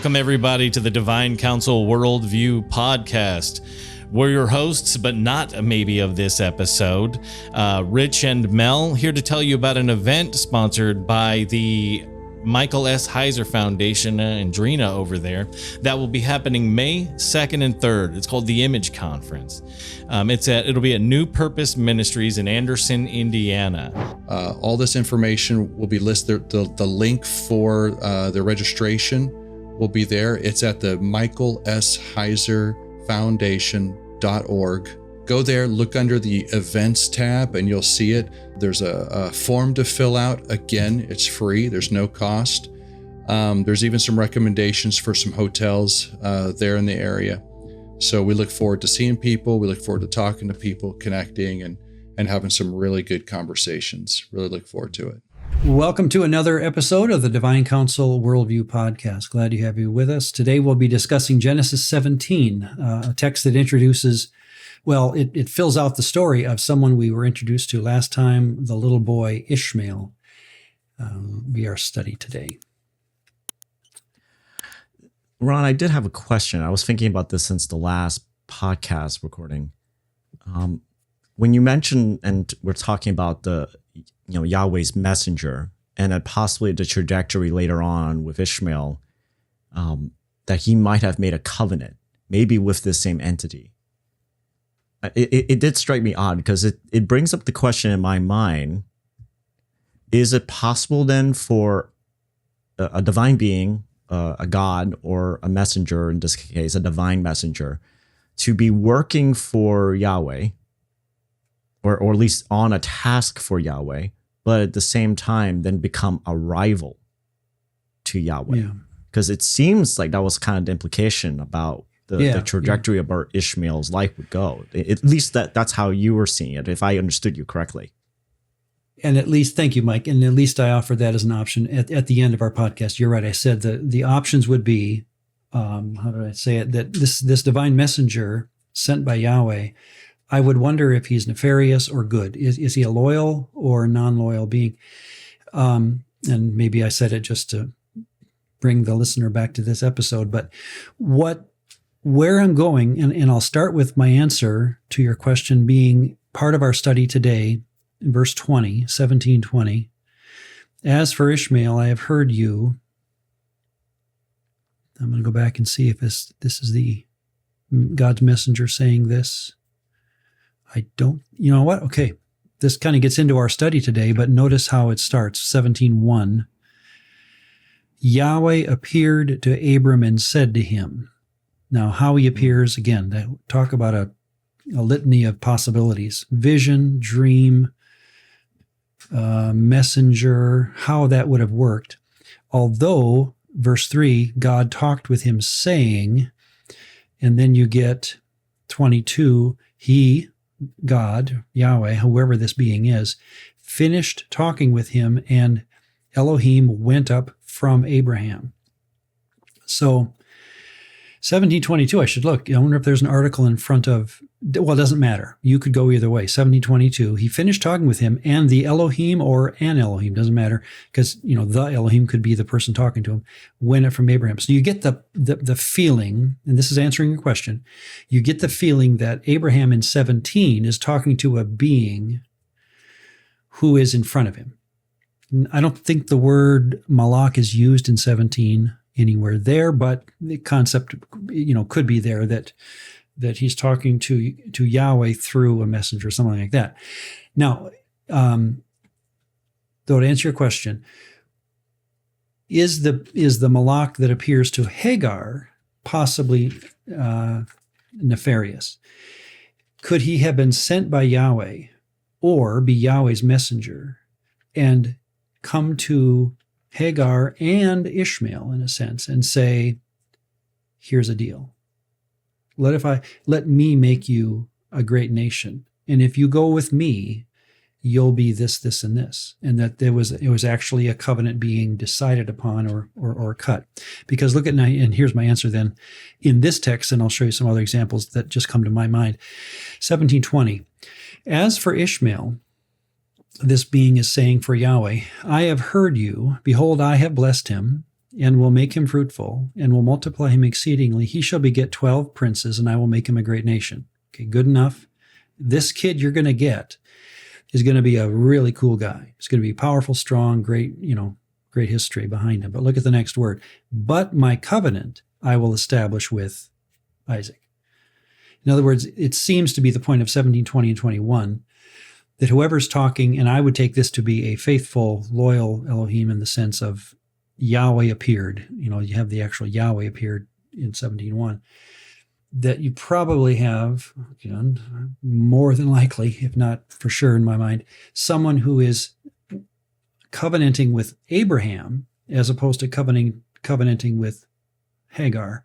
Welcome, everybody, to the Divine Council Worldview podcast. We're your hosts, but not maybe of this episode, Rich and Mel, here to tell you about an event sponsored by the Michael S. Heiser Foundation and Drina over there that will be happening May 2nd and 3rd. It's called the Image Conference. It'll be at New Purpose Ministries in Anderson, Indiana. All this information will be listed. The link for the registration will be there. It's at the Michael S. Heiser Foundation.org. Go there, look under the events tab, and you'll see it. There's a form to fill out. Again, it's free. There's no cost. There's even some recommendations for some hotels there in the area. So we look forward to seeing people. We look forward to talking to people, connecting, and having some really good conversations. Really look forward to it. Welcome to another episode of the Divine Council Worldview podcast. Glad to have you with us. Today we'll be discussing Genesis 17, a text that introduces, well, it fills out the story of someone we were introduced to last time, the little boy Ishmael. Be our study today. Ron, I did have a question. I was thinking about this since the last podcast recording. When you mentioned, and we're talking about Yahweh's messenger, and that possibly the trajectory later on with Ishmael, that he might have made a covenant, maybe with this same entity. It did strike me odd because it brings up the question in my mind, is it possible then for a divine being, a God or a messenger, in this case, a divine messenger, to be working for Yahweh, or at least on a task for Yahweh, but at the same time then become a rival to Yahweh? Because it seems like that was kind of the implication about the trajectory of where Ishmael's life would go. At least that's how you were seeing it, if I understood you correctly. And at least, thank you, Mike. And at least I offered that as an option at the end of our podcast. You're right. I said the options would be, how did I say it? That this divine messenger sent by Yahweh, I would wonder if he's nefarious or good. Is he a loyal or non-loyal being? And maybe I said it just to bring the listener back to this episode. But where I'm going, and I'll start with my answer to your question being part of our study today, in verse 20, 17:20. As for Ishmael, I have heard you. I'm going to go back and see if this is the God's messenger saying this. I don't, you know what? Okay. This kind of gets into our study today, but notice how it starts, 17:1. Yahweh appeared to Abram and said to him. Now, how he appears, again, talk about a litany of possibilities. Vision, dream, messenger, how that would have worked. Although, verse 3, God talked with him saying, and then you get 22, he, God, Yahweh, whoever this being is, finished talking with him, and Elohim went up from Abraham. So, 17:22, I should look. I wonder if there's an article in front of, well, it doesn't matter. You could go either way. 17:22, he finished talking with him, and the Elohim or an Elohim, doesn't matter, because, the Elohim could be the person talking to him, went up from Abraham. So you get the feeling, and this is answering your question, you get the feeling that Abraham in 17 is talking to a being who is in front of him. I don't think the word malach is used in 17 anywhere there, but the concept, could be there that he's talking to Yahweh through a messenger, something like that. Now, though, to answer your question, is the malach that appears to Hagar possibly nefarious? Could he have been sent by Yahweh or be Yahweh's messenger and come to Hagar and Ishmael, in a sense, and say, here's a deal. Let me make you a great nation. And if you go with me, you'll be this, this, and this. And that it was actually a covenant being decided upon or cut. Because look at, and here's my answer then, in this text, and I'll show you some other examples that just come to my mind. 17:20. As for Ishmael, this being is saying for Yahweh, I have heard you. Behold, I have blessed him. and will make him fruitful, and will multiply him exceedingly. He shall beget 12 princes, and I will make him a great nation. Okay, good enough. This kid you're going to get is going to be a really cool guy. He's going to be powerful, strong, great, great history behind him. But look at the next word. But my covenant I will establish with Isaac. In other words, it seems to be the point of 17, 20, and 21 that whoever's talking, and I would take this to be a faithful, loyal Elohim in the sense of Yahweh appeared. You have the actual Yahweh appeared in 17:1. That you probably have, more than likely, if not for sure in my mind, someone who is covenanting with Abraham as opposed to covenanting with Hagar.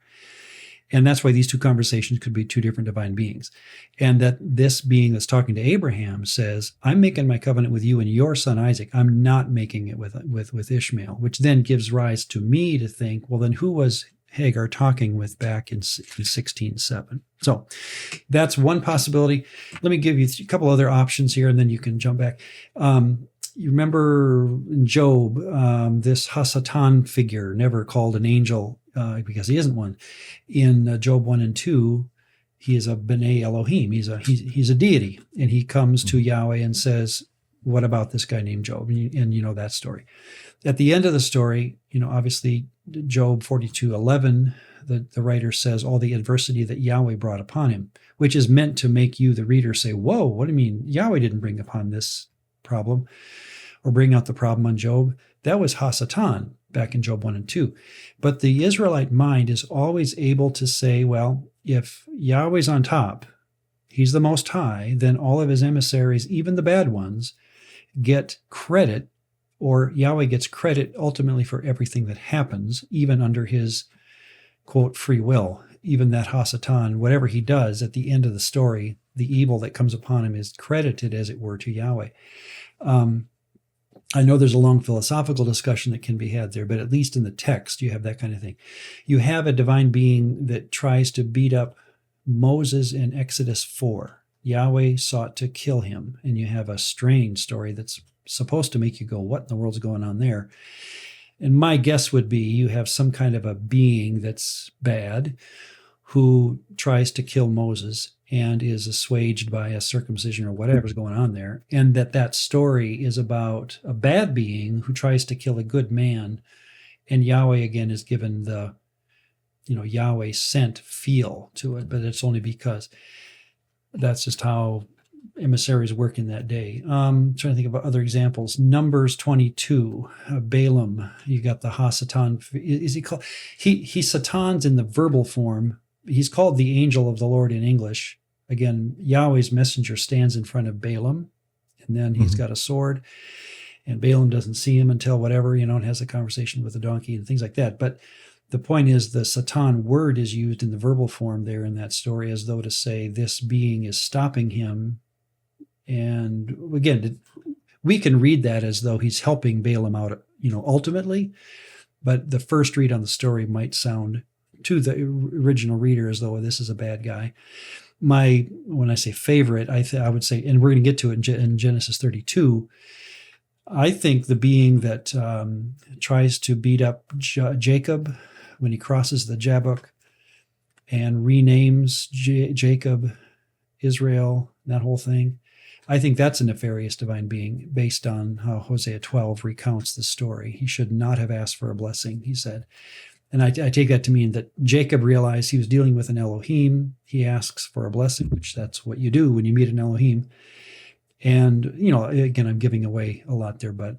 And that's why these two conversations could be two different divine beings. And that this being that's talking to Abraham says, I'm making my covenant with you and your son Isaac. I'm not making it with Ishmael, which then gives rise to me to think, well, then who was Hagar talking with back in 16:7? So that's one possibility. Let me give you a couple other options here, and then you can jump back. You remember in Job, this Hasatan figure, never called an angel because he isn't one. In Job 1 and 2, he is a B'nai Elohim. He's a deity, and he comes to Yahweh and says, what about this guy named Job? And you know that story. At the end of the story, obviously Job 42:11, the writer says all the adversity that Yahweh brought upon him, which is meant to make you, the reader, say, whoa, what do you mean? Yahweh didn't bring upon this problem or bring out the problem on Job. That was Hasatan back in Job 1 and 2. But the Israelite mind is always able to say, well, if Yahweh's on top, he's the Most High, then all of his emissaries, even the bad ones, get credit, or Yahweh gets credit ultimately for everything that happens, even under his, quote, free will. Even that Hasatan, whatever he does at the end of the story, the evil that comes upon him is credited, as it were, to Yahweh. I know there's a long philosophical discussion that can be had there, but at least in the text, you have that kind of thing. You have a divine being that tries to beat up Moses in Exodus 4. Yahweh sought to kill him, and you have a strange story that's supposed to make you go, what in the world's going on there? And my guess would be you have some kind of a being that's bad who tries to kill Moses and is assuaged by a circumcision or whatever's going on there, and that story is about a bad being who tries to kill a good man, and Yahweh again is given the, Yahweh sent feel to it, but it's only because that's just how emissaries work in that day. Trying to think of other examples. Numbers 22, Balaam. You got the Hasatan. Is he called? He Satan's in the verbal form. He's called the angel of the Lord in English. Again, Yahweh's messenger stands in front of Balaam, and then he's got a sword, and Balaam doesn't see him until whatever, and has a conversation with the donkey and things like that. But the point is, the Satan word is used in the verbal form there in that story, as though to say this being is stopping him. And again, we can read that as though he's helping Balaam out, ultimately. But the first read on the story might sound to the original reader as though this is a bad guy. When I say favorite, I would say, and we're going to get to it in Genesis 32, I think the being that tries to beat up Jacob when he crosses the Jabbok and renames Jacob Israel, that whole thing, I think that's a nefarious divine being based on how Hosea 12 recounts the story. He should not have asked for a blessing, he said. And I take that to mean that Jacob realized he was dealing with an Elohim. He asks for a blessing, which that's what you do when you meet an Elohim. And, again, I'm giving away a lot there, but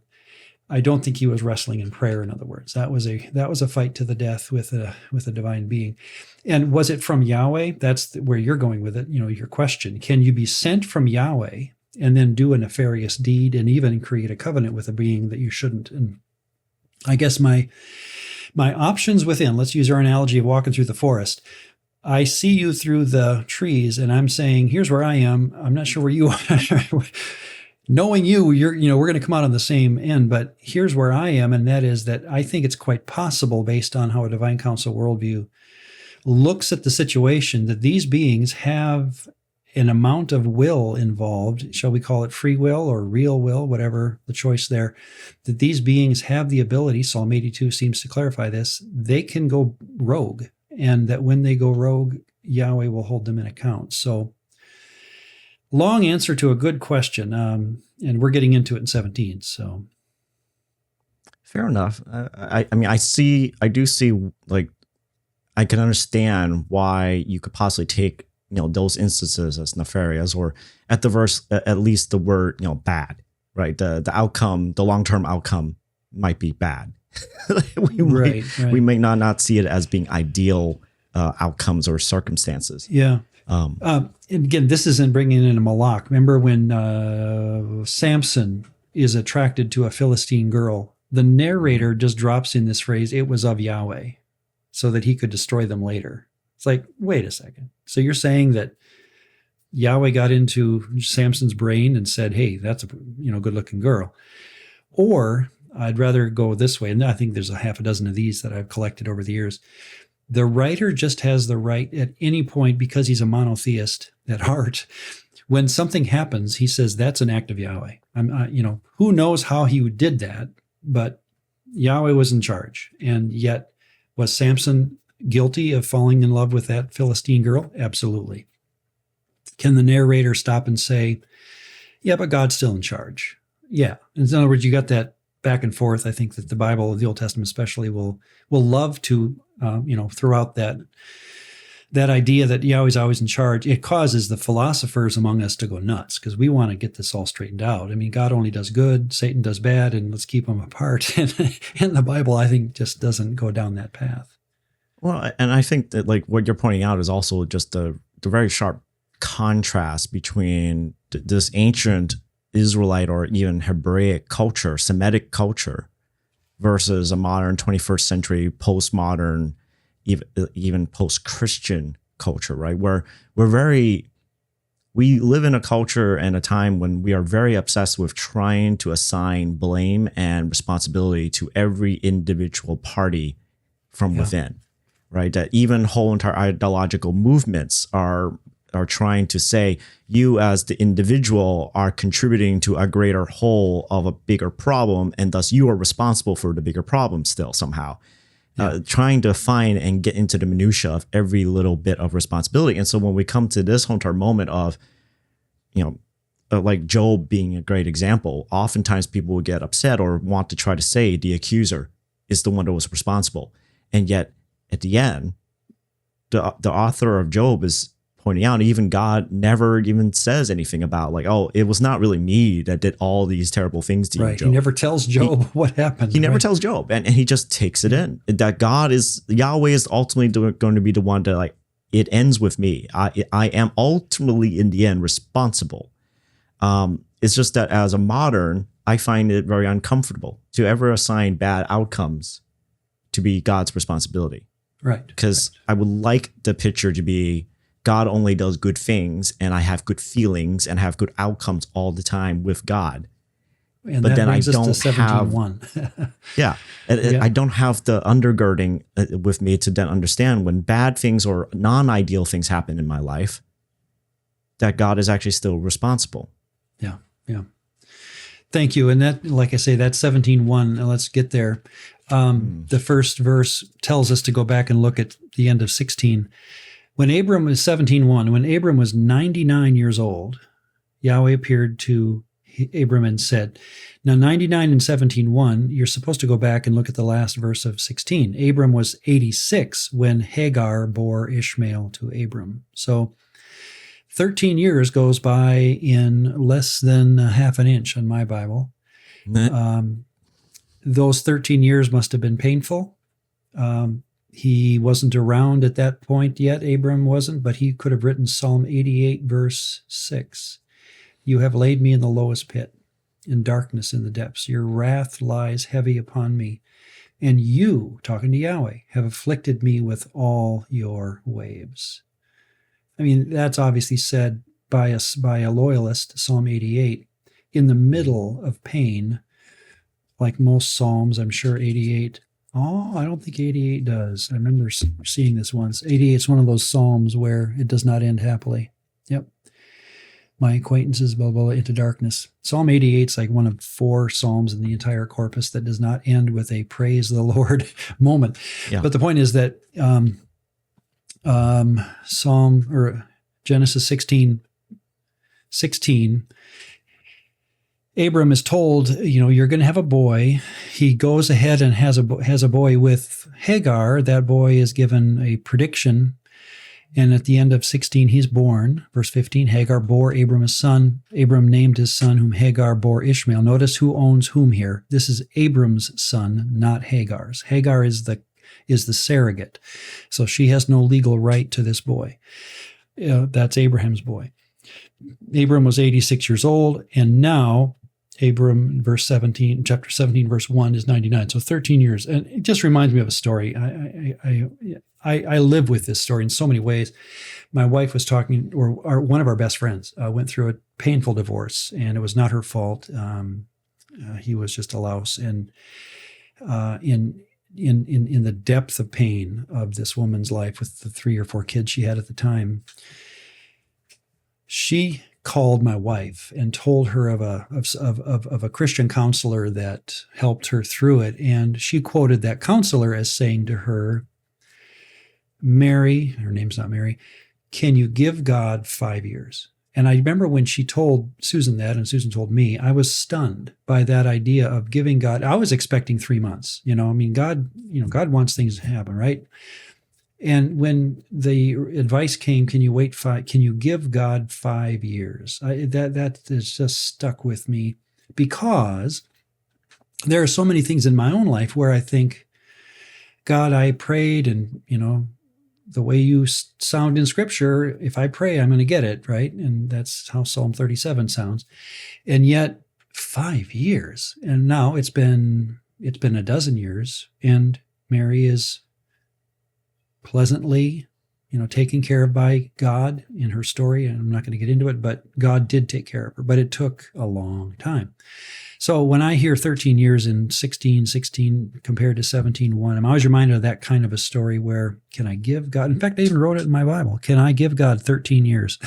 I don't think he was wrestling in prayer, in other words. That was a fight to the death with a divine being. And was it from Yahweh? That's where you're going with it, your question. Can you be sent from Yahweh and then do a nefarious deed and even create a covenant with a being that you shouldn't? And I guess my options within, let's use our analogy of walking through the forest. I see you through the trees and I'm saying, here's where I am. I'm not sure where you are. Knowing you, we're going to come out on the same end, but here's where I am. And that is that I think it's quite possible, based on how a divine council worldview looks at the situation, that these beings have an amount of will involved, shall we call it free will or real will, whatever the choice there, that these beings have the ability, Psalm 82 seems to clarify this, they can go rogue, and that when they go rogue, Yahweh will hold them in account. So, long answer to a good question, and we're getting into it in 17. So, fair enough. I mean, I do see, like, I can understand why you could possibly take, those instances as nefarious, or at least the word, bad, right? The outcome, the long-term outcome might be bad. We may not see it as being ideal outcomes or circumstances. Yeah. And again, this isn't bringing in a Malak. Remember when Samson is attracted to a Philistine girl, the narrator just drops in this phrase, "It was of Yahweh," so that he could destroy them later. It's like, wait a second. So you're saying that Yahweh got into Samson's brain and said, "Hey, that's a good-looking girl," or I'd rather go this way, and I think there's a half a dozen of these that I've collected over the years. The writer just has the right at any point, because he's a monotheist at heart. When something happens, he says that's an act of Yahweh. Who knows how he did that, but Yahweh was in charge. And yet, was Samson guilty of falling in love with that Philistine girl? Absolutely. Can the narrator stop and say, "Yeah, but God's still in charge"? Yeah. In other words, you got that back and forth. I think that the Bible, the Old Testament especially, will love to, throughout that idea that Yahweh's always in charge. It causes the philosophers among us to go nuts, because we want to get this all straightened out. I mean, God only does good, Satan does bad, and let's keep them apart. And the Bible, I think, just doesn't go down that path. Well, and I think that, like, what you're pointing out is also just the very sharp contrast between this ancient Israelite or even Hebraic culture, Semitic culture, versus a modern 21st century postmodern, even post-Christian culture, right? Where we live in a culture and a time when we are very obsessed with trying to assign blame and responsibility to every individual party from within, right? That even whole entire ideological movements are trying to say, you as the individual are contributing to a greater whole of a bigger problem, and thus you are responsible for the bigger problem still somehow. Trying to find and get into the minutia of every little bit of responsibility. And so when we come to this whole entire moment of, like Job being a great example, oftentimes people will get upset or want to try to say the accuser is the one that was responsible. And yet at the end, the author of Job is pointing out, even God never even says anything about, like, oh, it was not really me that did all these terrible things to you, Job. He never tells Job what happened. He never tells Job, and he just takes it in. That Yahweh is ultimately going to be the one to, like, it ends with me. I am ultimately in the end responsible. It's just that as a modern, I find it very uncomfortable to ever assign bad outcomes to be God's responsibility. Right. Because I would like the picture to be, God only does good things, and I have good feelings and have good outcomes all the time with God. And but that then I brings us don't to have 17:1. I don't have the undergirding with me to then understand when bad things or non-ideal things happen in my life, that God is actually still responsible. Yeah. Thank you. And that, like I say, that's 17:1. Let's get there. The first verse tells us to go back and look at the end of 16. When Abram was 17:1, when Abram was 99 years old, Yahweh appeared to Abram and said, now 99 and 17:1, you're supposed to go back and look at the last verse of 16. Abram was 86 when Hagar bore Ishmael to Abram. So 13 years goes by in less than a half an inch on my Bible. Those 13 years must have been painful. He wasn't around at that point yet. Abram wasn't, but he could have written Psalm 88, verse 6. You have laid me in the lowest pit, in darkness in the depths. Your wrath lies heavy upon me. And you, talking to Yahweh, have afflicted me with all your waves. I mean, that's obviously said by a loyalist, Psalm 88, in the middle of pain, like most Psalms. I'm sure 88. Oh, I don't think 88 does. I remember seeing this once. 88 is one of those Psalms where it does not end happily. Yep. my acquaintances, blah, blah, blah, into darkness. Psalm 88 is like one of 4 Psalms in the entire corpus that does not end with a praise the Lord moment. Yeah. But the point is that Genesis 16, Abram is told, you're going to have a boy. He goes ahead and has a boy with Hagar. That boy is given a prediction. And at the end of 16, he's born. Verse 15, Hagar bore Abram a son. Abram named his son, whom Hagar bore Ishmael. Notice who owns whom here. This is Abram's son, not Hagar's. Hagar is the surrogate. So she has no legal right to this boy. That's Abraham's boy. Abram was 86 years old, and now Abram, chapter 17, verse 1 is 99. So 13 years. And it just reminds me of a story. I live with this story in so many ways. My wife was talking, or one of our best friends went through a painful divorce, and it was not her fault. He was just a louse. And in the depth of pain of this woman's life with the 3 or 4 kids she had at the time, she called my wife and told her of a Christian counselor that helped her through it. And she quoted that counselor as saying to her, Mary, her name's not Mary, can you give God 5 years? And I remember when she told Susan that, and Susan told me, I was stunned by that idea of giving God. I was expecting 3 months. God wants things to happen, right? And when the advice came, can you give God 5 years? That is just stuck with me, because there are so many things in my own life where I think, God, I prayed, and, the way you sound in Scripture, if I pray, I'm going to get it, right? And that's how Psalm 37 sounds. And yet 5 years, and now it's been a dozen years, and Mary is pleasantly, taken care of by God in her story. And I'm not going to get into it, but God did take care of her, but it took a long time. So when I hear 13 years in 16 compared to 17:1, I'm always reminded of that kind of a story where, can I give God, in fact, I even wrote it in my Bible, can I give God 13 years?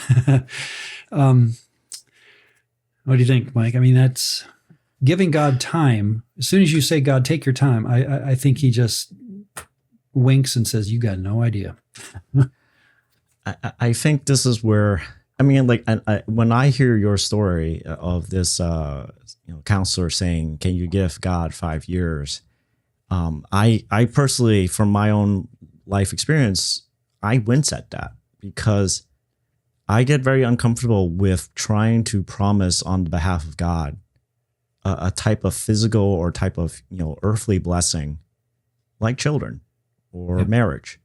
What do you think, Mike? I mean, that's giving God time. As soon as you say, God, take your time, I think he just winks and says, you got no idea. I think this is where, when I hear your story of this, counselor saying, can you give God 5 years? I personally, from my own life experience, I wince at that, because I get very uncomfortable with trying to promise on behalf of God a type of physical or type of, earthly blessing, like children or marriage.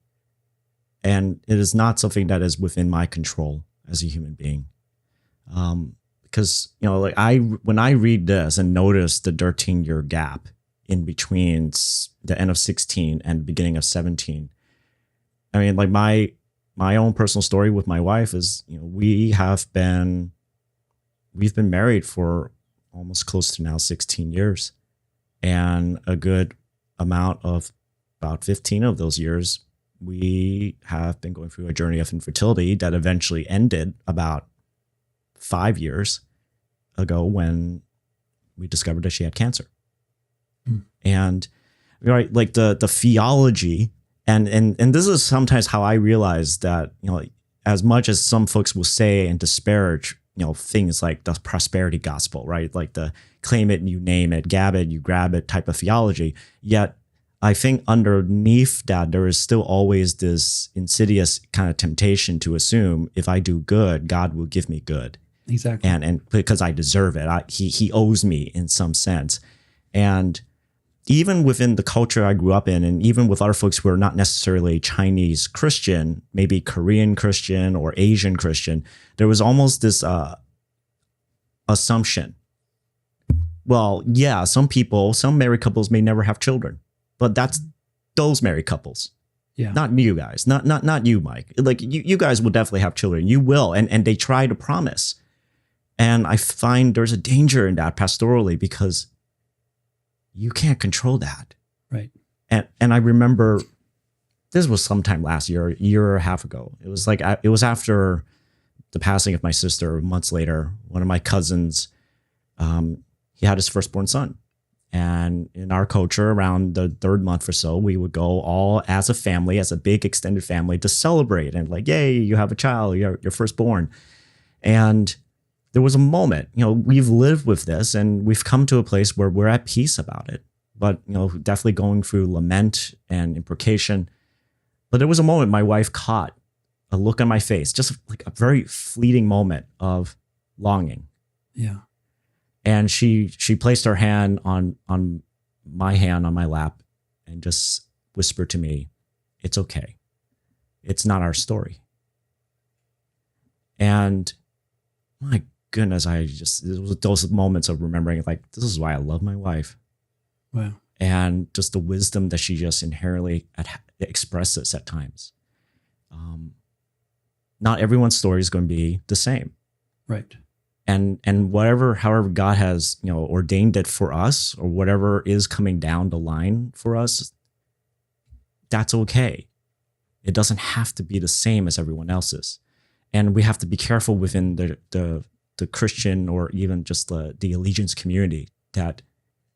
And it is not something that is within my control as a human being. Because, when I read this and notice the 13-year gap in between the end of 16 and the beginning of 17, my own personal story with my wife is, we've been married for almost close to now 16 years. And a good amount of about 15 of those years, we have been going through a journey of infertility that eventually ended about 5 years ago when we discovered that she had cancer. And the theology, and this is sometimes how I realize that, as much as some folks will say and disparage, things like the prosperity gospel, right? Like the claim it and you name it, gab it, you grab it type of theology. Yet I think underneath that, there is still always this insidious kind of temptation to assume if I do good, God will give me good. Exactly. And because I deserve it, he owes me in some sense. And even within the culture I grew up in, and even with other folks who are not necessarily Chinese Christian, maybe Korean Christian or Asian Christian, there was almost this assumption. Well, yeah, some married couples may never have children, but that's those married couples. Yeah. Not you guys, not you, Mike. Like you guys will definitely have children. You will. And they try to promise. And I find there's a danger in that pastorally, because you can't control that. Right. And I remember this was sometime last year, a year and a half ago. It was after the passing of my sister months later, one of my cousins, he had his firstborn son. And in our culture, around the third month or so, we would go all as a family, as a big extended family, to celebrate and like, yay, you have a child, you're firstborn. And there was a moment, we've lived with this and we've come to a place where we're at peace about it. But, definitely going through lament and imprecation. But there was a moment my wife caught a look on my face, just like a very fleeting moment of longing. Yeah. And she placed her hand on my hand on my lap and just whispered to me, "It's okay. It's not our story." And my goodness, it was those moments of remembering, like, this is why I love my wife. Wow. And just the wisdom that she just inherently expresses at times. Not everyone's story is going to be the same. Right. And however God has, ordained it for us, or whatever is coming down the line for us, that's okay. It doesn't have to be the same as everyone else's. And we have to be careful within the Christian or even just the allegiance community that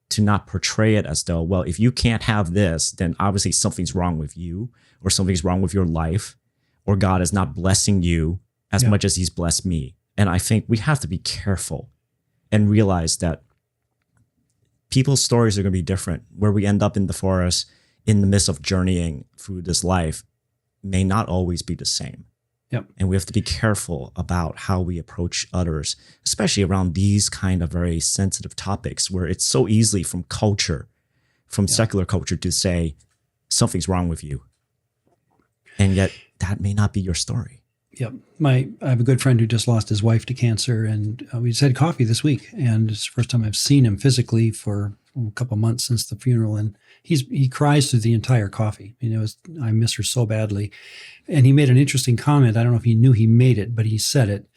to not portray it as though, well, if you can't have this, then obviously something's wrong with you, or something's wrong with your life, or God is not blessing you as much as he's blessed me. And I think we have to be careful and realize that people's stories are going to be different. Where we end up in the forest in the midst of journeying through this life may not always be the same. Yep. And we have to be careful about how we approach others, especially around these kind of very sensitive topics where it's so easily from culture, from secular culture, to say something's wrong with you. And yet that may not be your story. Yep. I have a good friend who just lost his wife to cancer, and we just had coffee this week, and it's the first time I've seen him physically for a couple of months since the funeral, and he cries through the entire coffee. I miss her so badly. And he made an interesting comment. I don't know if he knew he made it, but he said it.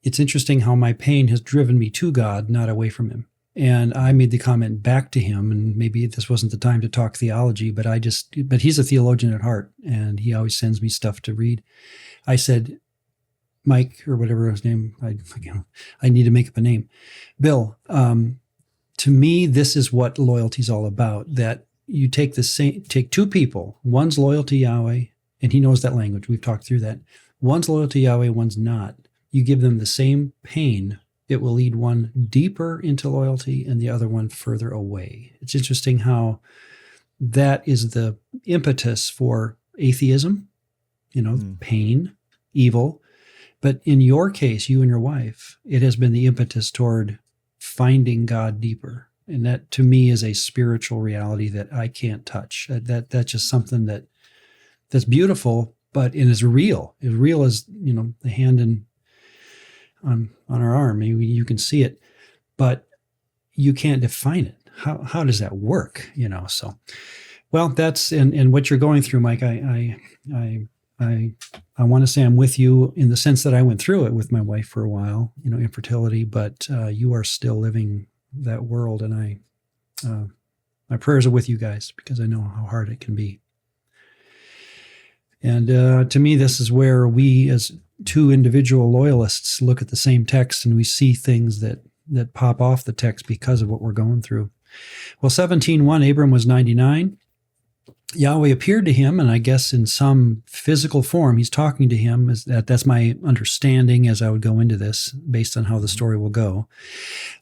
It's interesting how my pain has driven me to God, not away from him. And I made the comment back to him, and maybe this wasn't the time to talk theology, but he's a theologian at heart, and he always sends me stuff to read. I said, Mike, or whatever his name, I need to make up a name. Bill, to me, this is what loyalty is all about, that you take two people, one's loyal to Yahweh, and he knows that language. We've talked through that. One's loyal to Yahweh, one's not. You give them the same pain. It will lead one deeper into loyalty and the other one further away. It's interesting how that is the impetus for atheism, pain, evil. But in your case, you and your wife, it has been the impetus toward finding God deeper. And that to me is a spiritual reality that I can't touch. That's just something that's beautiful, but it is real. As real as, the hand on our arm. You can see it, but you can't define it. How does that work? So, well, that's, and what you're going through, Mike, I want to say I'm with you in the sense that I went through it with my wife for a while, infertility, but you are still living that world. And my prayers are with you guys because I know how hard it can be. And to me, this is where we as two individual loyalists look at the same text and we see things that pop off the text because of what we're going through. Well, 17:1, Abram was 99. Yahweh appeared to him, and I guess in some physical form, he's talking to him. That's my understanding as I would go into this, based on how the story will go.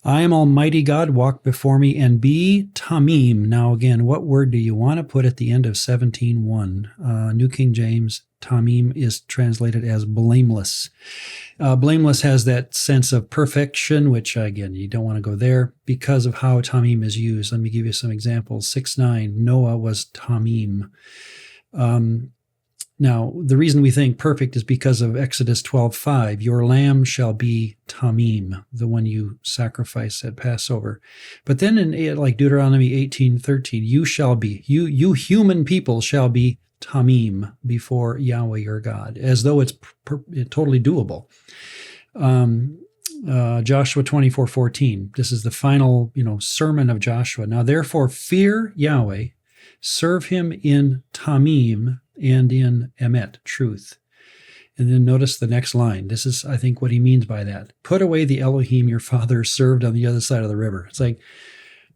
I am Almighty God, walk before me and be Tamim. Now again, what word do you want to put at the end of 17:1? New King James, Tamim is translated as blameless. Blameless has that sense of perfection, which again, you don't want to go there because of how Tamim is used. Let me give you some examples. 6:9, Noah was Tamim. Now, the reason we think perfect is because of Exodus 12:5. Your lamb shall be Tamim, the one you sacrifice at Passover. But then in like Deuteronomy 18:13, you shall be, you human people shall be Tamim before Yahweh your God, as though it's totally doable. Joshua 24:14. This is the final, sermon of Joshua. Now, therefore, fear Yahweh, serve him in Tamim and in Emet, truth. And then notice the next line. This is, I think, what he means by that. Put away the Elohim your father served on the other side of the river. It's like,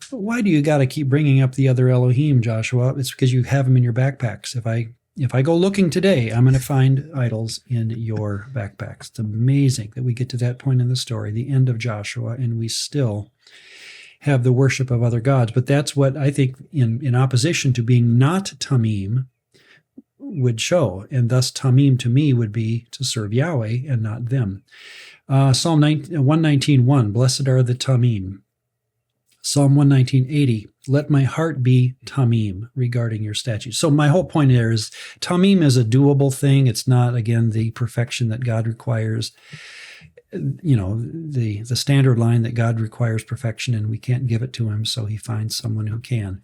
why do you got to keep bringing up the other Elohim, Joshua? It's because you have them in your backpacks. If I go looking today, I'm going to find idols in your backpacks. It's amazing that we get to that point in the story, the end of Joshua, and we still have the worship of other gods. But that's what I think in opposition to being not Tamim would show. And thus Tamim to me would be to serve Yahweh and not them. Psalm 119:1, blessed are the Tamim. Psalm 119:80, let my heart be Tamim regarding your statutes. So my whole point there is Tamim is a doable thing. It's not, again, the perfection that God requires. The standard line that God requires perfection and we can't give it to him, so he finds someone who can.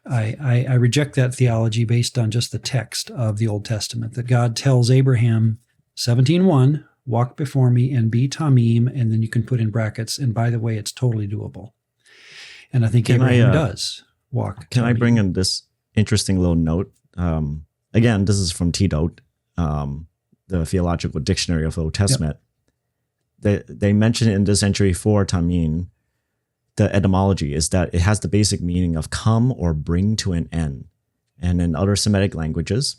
I reject that theology based on just the text of the Old Testament, that God tells Abraham, 17:1, walk before me and be Tamim, and then you can put in brackets, and by the way, it's totally doable. And I think Abraham does walk. Can I bring in this interesting little note? Again, this is from T-Dote, the Theological Dictionary of the Old Testament. Yep. They mention in this entry for Tamim, the etymology is that it has the basic meaning of come or bring to an end. And in other Semitic languages,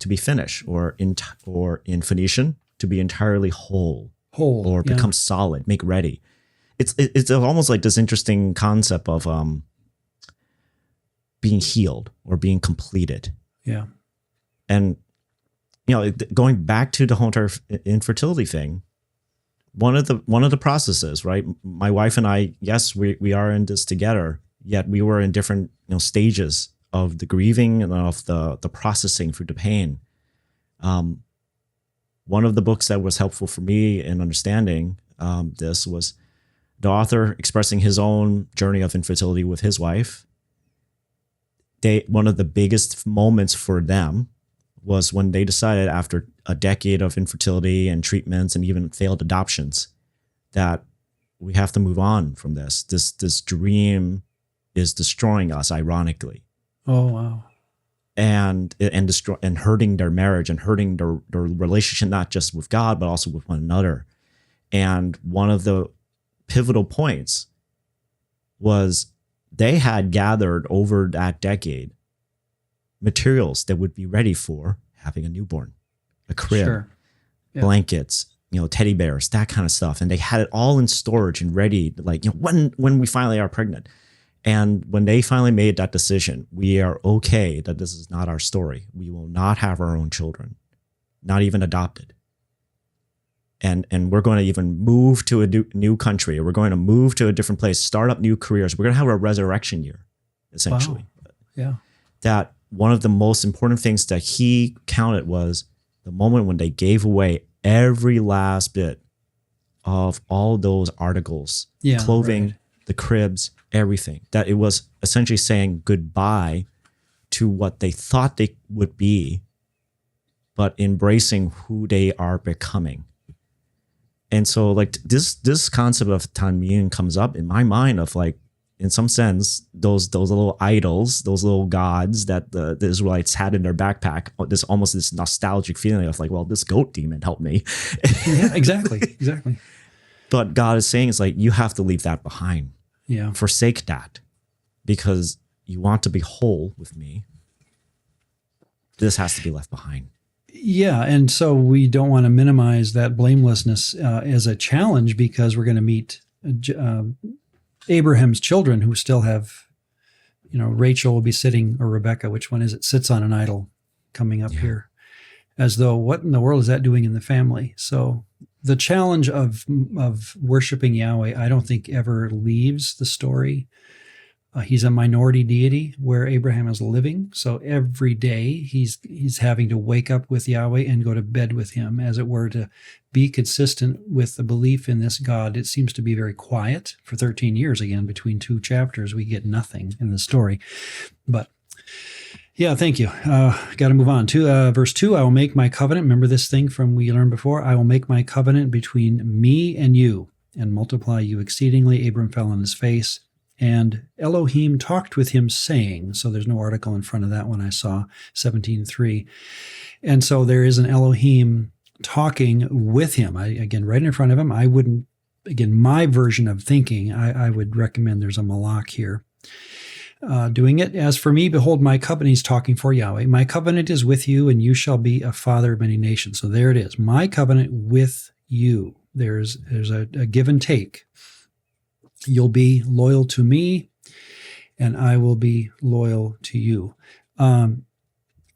to be finished, or in Phoenician, to be entirely whole or become solid, make ready. It's almost like this interesting concept of being healed or being completed. Yeah. And, going back to the whole entire infertility thing, one of the processes, right? My wife and I, yes, we are in this together, yet we were in different stages of the grieving and of the processing through the pain. One of the books that was helpful for me in understanding this was the author expressing his own journey of infertility with his wife. One of the biggest moments for them was when they decided, after a decade of infertility and treatments and even failed adoptions, that we have to move on from this. This dream is destroying us, ironically. Oh, wow. And hurting their marriage and hurting their relationship, not just with God, but also with one another. And one of the pivotal points was they had gathered over that decade materials that would be ready for having a newborn, a crib, Sure. Yeah. blankets, teddy bears, that kind of stuff. And they had it all in storage and ready, like, when we finally are pregnant. And when they finally made that decision, we are okay that this is not our story. We will not have our own children, not even adopted. And we're going to even move to a new country, or we're going to move to a different place, start up new careers. We're going to have a resurrection year, essentially. Wow. Yeah. That one of the most important things that he counted was the moment when they gave away every last bit of all those articles, clothing, right, the cribs, everything. That it was essentially saying goodbye to what they thought they would be, but embracing who they are becoming. And so, like, this concept of Tamim comes up in my mind of, like, in some sense, those little idols, those little gods that the Israelites had in their backpack. This nostalgic feeling of, like, well, this goat demon helped me. Yeah, exactly. But God is saying, it's like, you have to leave that behind. Yeah. Forsake that, because you want to be whole with me. This has to be left behind. Yeah, and so we don't want to minimize that blamelessness as a challenge, because we're going to meet Abraham's children who still have, Rachel will be sitting, or Rebecca, which one is it, sits on an idol coming up here, as though, what in the world is that doing in the family? So the challenge of worshiping Yahweh, I don't think ever leaves the story. He's a minority deity where Abraham is living. So every day he's having to wake up with Yahweh and go to bed with him, as it were, to be consistent with the belief in this God. It seems to be very quiet for 13 years. Again, between two chapters, we get nothing in the story. But yeah, thank you. Got to move on to verse 2. I will make my covenant. Remember this thing from we learned before. I will make my covenant between me and you and multiply you exceedingly. Abram fell on his face. And Elohim talked with him saying, so there's no article in front of that one I saw, 17:3. And so there is an Elohim talking with him. Again, right in front of him. I wouldn't, again, my version of thinking, I would recommend there's a malach here. Doing it. As for me, behold, my covenant, he's talking for Yahweh. My covenant is with you, and you shall be a father of many nations. So there it is. My covenant with you. There's a give and take. You'll be loyal to me, and I will be loyal to you.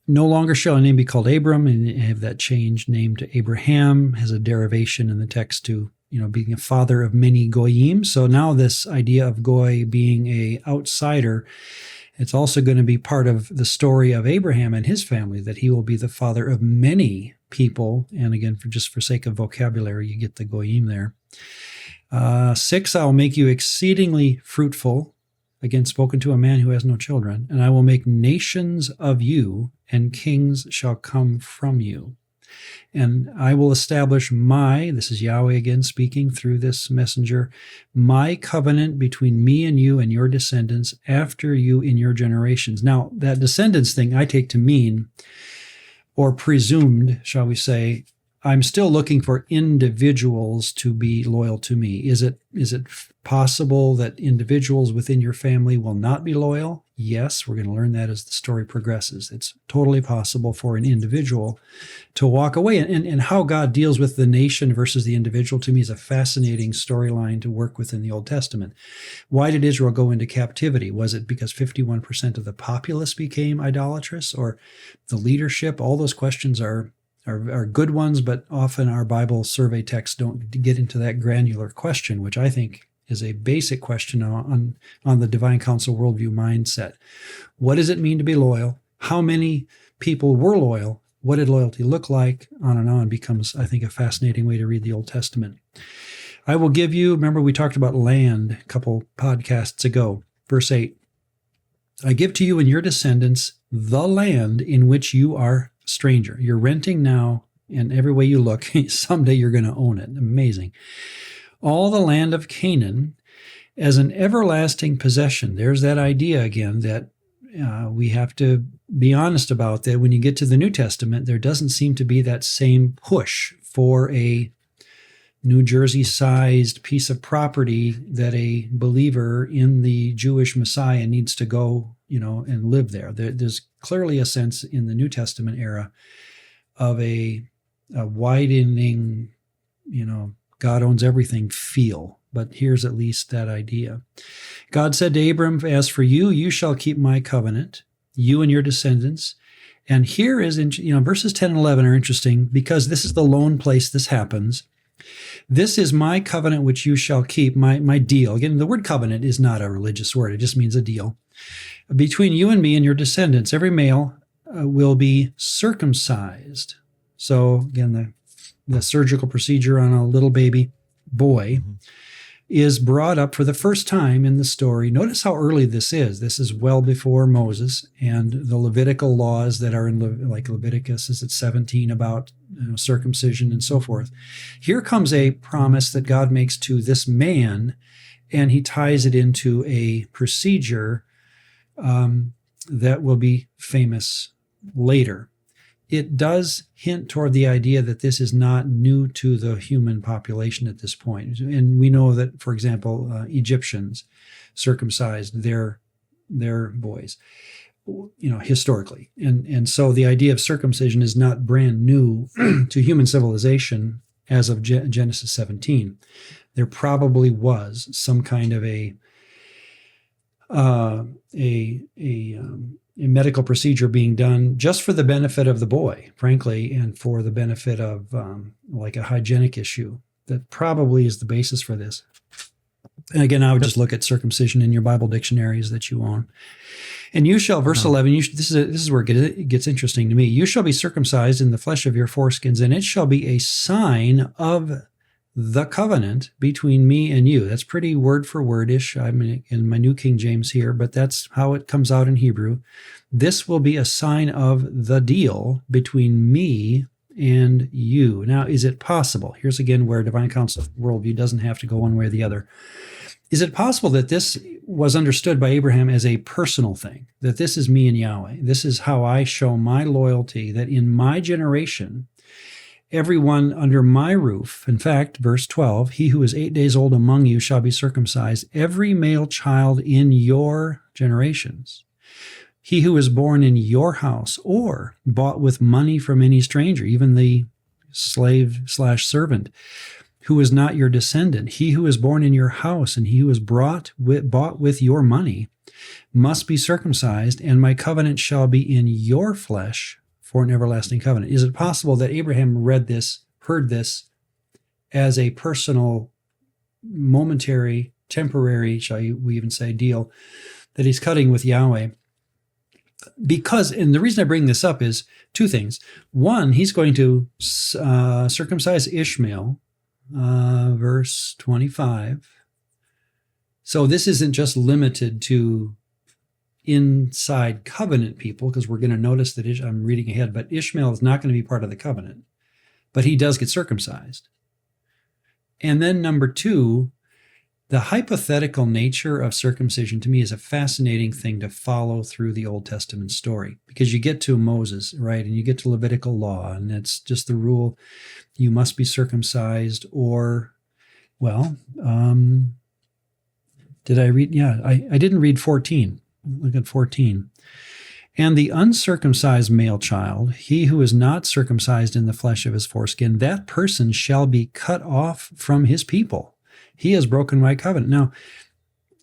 No longer shall a name be called Abram, and have that changed name to Abraham, has a derivation in the text to, being a father of many goyim. So now this idea of goy being a outsider, it's also going to be part of the story of Abraham and his family, that he will be the father of many people. And again, for sake of vocabulary, you get the goyim there. 6, I will make you exceedingly fruitful. Again, spoken to a man who has no children. And I will make nations of you, and kings shall come from you. And I will establish this is Yahweh again speaking through this messenger, my covenant between me and you and your descendants after you in your generations. Now, that descendants thing I take to mean, or presumed, shall we say, I'm still looking for individuals to be loyal to me. Is it possible that individuals within your family will not be loyal? Yes, we're going to learn that as the story progresses. It's totally possible for an individual to walk away. And how God deals with the nation versus the individual, to me, is a fascinating storyline to work with in the Old Testament. Why did Israel go into captivity? Was it because 51% of the populace became idolatrous, or the leadership? All those questions are good ones, but often our Bible survey texts don't get into that granular question, which I think is a basic question on the divine counsel worldview mindset. What does it mean to be loyal? How many people were loyal? What did loyalty look like? On and on becomes, I think, a fascinating way to read the Old Testament. I will give you, remember we talked about land a couple podcasts ago, verse 8. I give to you and your descendants the land in which you are stranger. You're renting now, and every way you look, someday you're going to own it. Amazing. All the land of Canaan as an everlasting possession. There's that idea again that we have to be honest about, that when you get to the New Testament, there doesn't seem to be that same push for a New Jersey-sized piece of property that a believer in the Jewish Messiah needs to go, and live there. There's clearly a sense in the New Testament era of a widening, God owns everything feel. But here's at least that idea. God said to Abram, as for you, you shall keep my covenant, you and your descendants. And here is, verses 10 and 11 are interesting because this is the lone place this happens. This is my covenant which you shall keep, my deal. Again, the word covenant is not a religious word. It just means a deal. Between you and me and your descendants, every male will be circumcised. So again, the surgical procedure on a little baby boy is brought up for the first time in the story. Notice how early this is. This is well before Moses and the Levitical laws that are in like Leviticus is at 17 about circumcision and so forth. Here comes a promise that God makes to this man, and he ties it into a procedure that will be famous later. It does hint toward the idea that this is not new to the human population at this point. And we know that, for example, Egyptians circumcised their boys, historically. And so the idea of circumcision is not brand new to human civilization as of Genesis 17. There probably was some kind of a medical procedure being done just for the benefit of the boy, frankly, and for the benefit of like a hygienic issue. That probably is the basis for this. And again, I would just look at circumcision in your Bible dictionaries that you own. And you shall, verse 11, this is where it gets interesting to me. You shall be circumcised in the flesh of your foreskins, and it shall be a sign of the covenant between me and you. That's pretty word for wordish. I'm in my New King James here, but that's how it comes out in Hebrew. This will be a sign of the deal between me and you. Now, is it possible? Here's again where divine counsel worldview doesn't have to go one way or the other. Is it possible that this was understood by Abraham as a personal thing, that this is me and Yahweh? This is how I show my loyalty, that in my generation, everyone under my roof. In fact, verse 12, he who is 8 days old among you shall be circumcised, every male child in your generations. He who is born in your house or bought with money from any stranger, even the slave/servant, who is not your descendant, he who is born in your house and he who is bought with your money must be circumcised, and my covenant shall be in your flesh for an everlasting covenant. Is it possible that Abraham heard this as a personal, momentary, temporary, shall we even say, deal that he's cutting with Yahweh? Because, and the reason I bring this up is two things. One, he's going to circumcise Ishmael, verse 25. So this isn't just limited to inside covenant people, because we're going to notice that I'm reading ahead, but Ishmael is not going to be part of the covenant, but he does get circumcised. And then number two, the hypothetical nature of circumcision to me is a fascinating thing to follow through the Old Testament story, because you get to Moses, right? And you get to Levitical law, and it's just the rule, you must be circumcised or, well, did I read? Yeah, I didn't read 14. Look at 14. And the uncircumcised male child, he who is not circumcised in the flesh of his foreskin, that person shall be cut off from his people. He has broken my covenant. Now,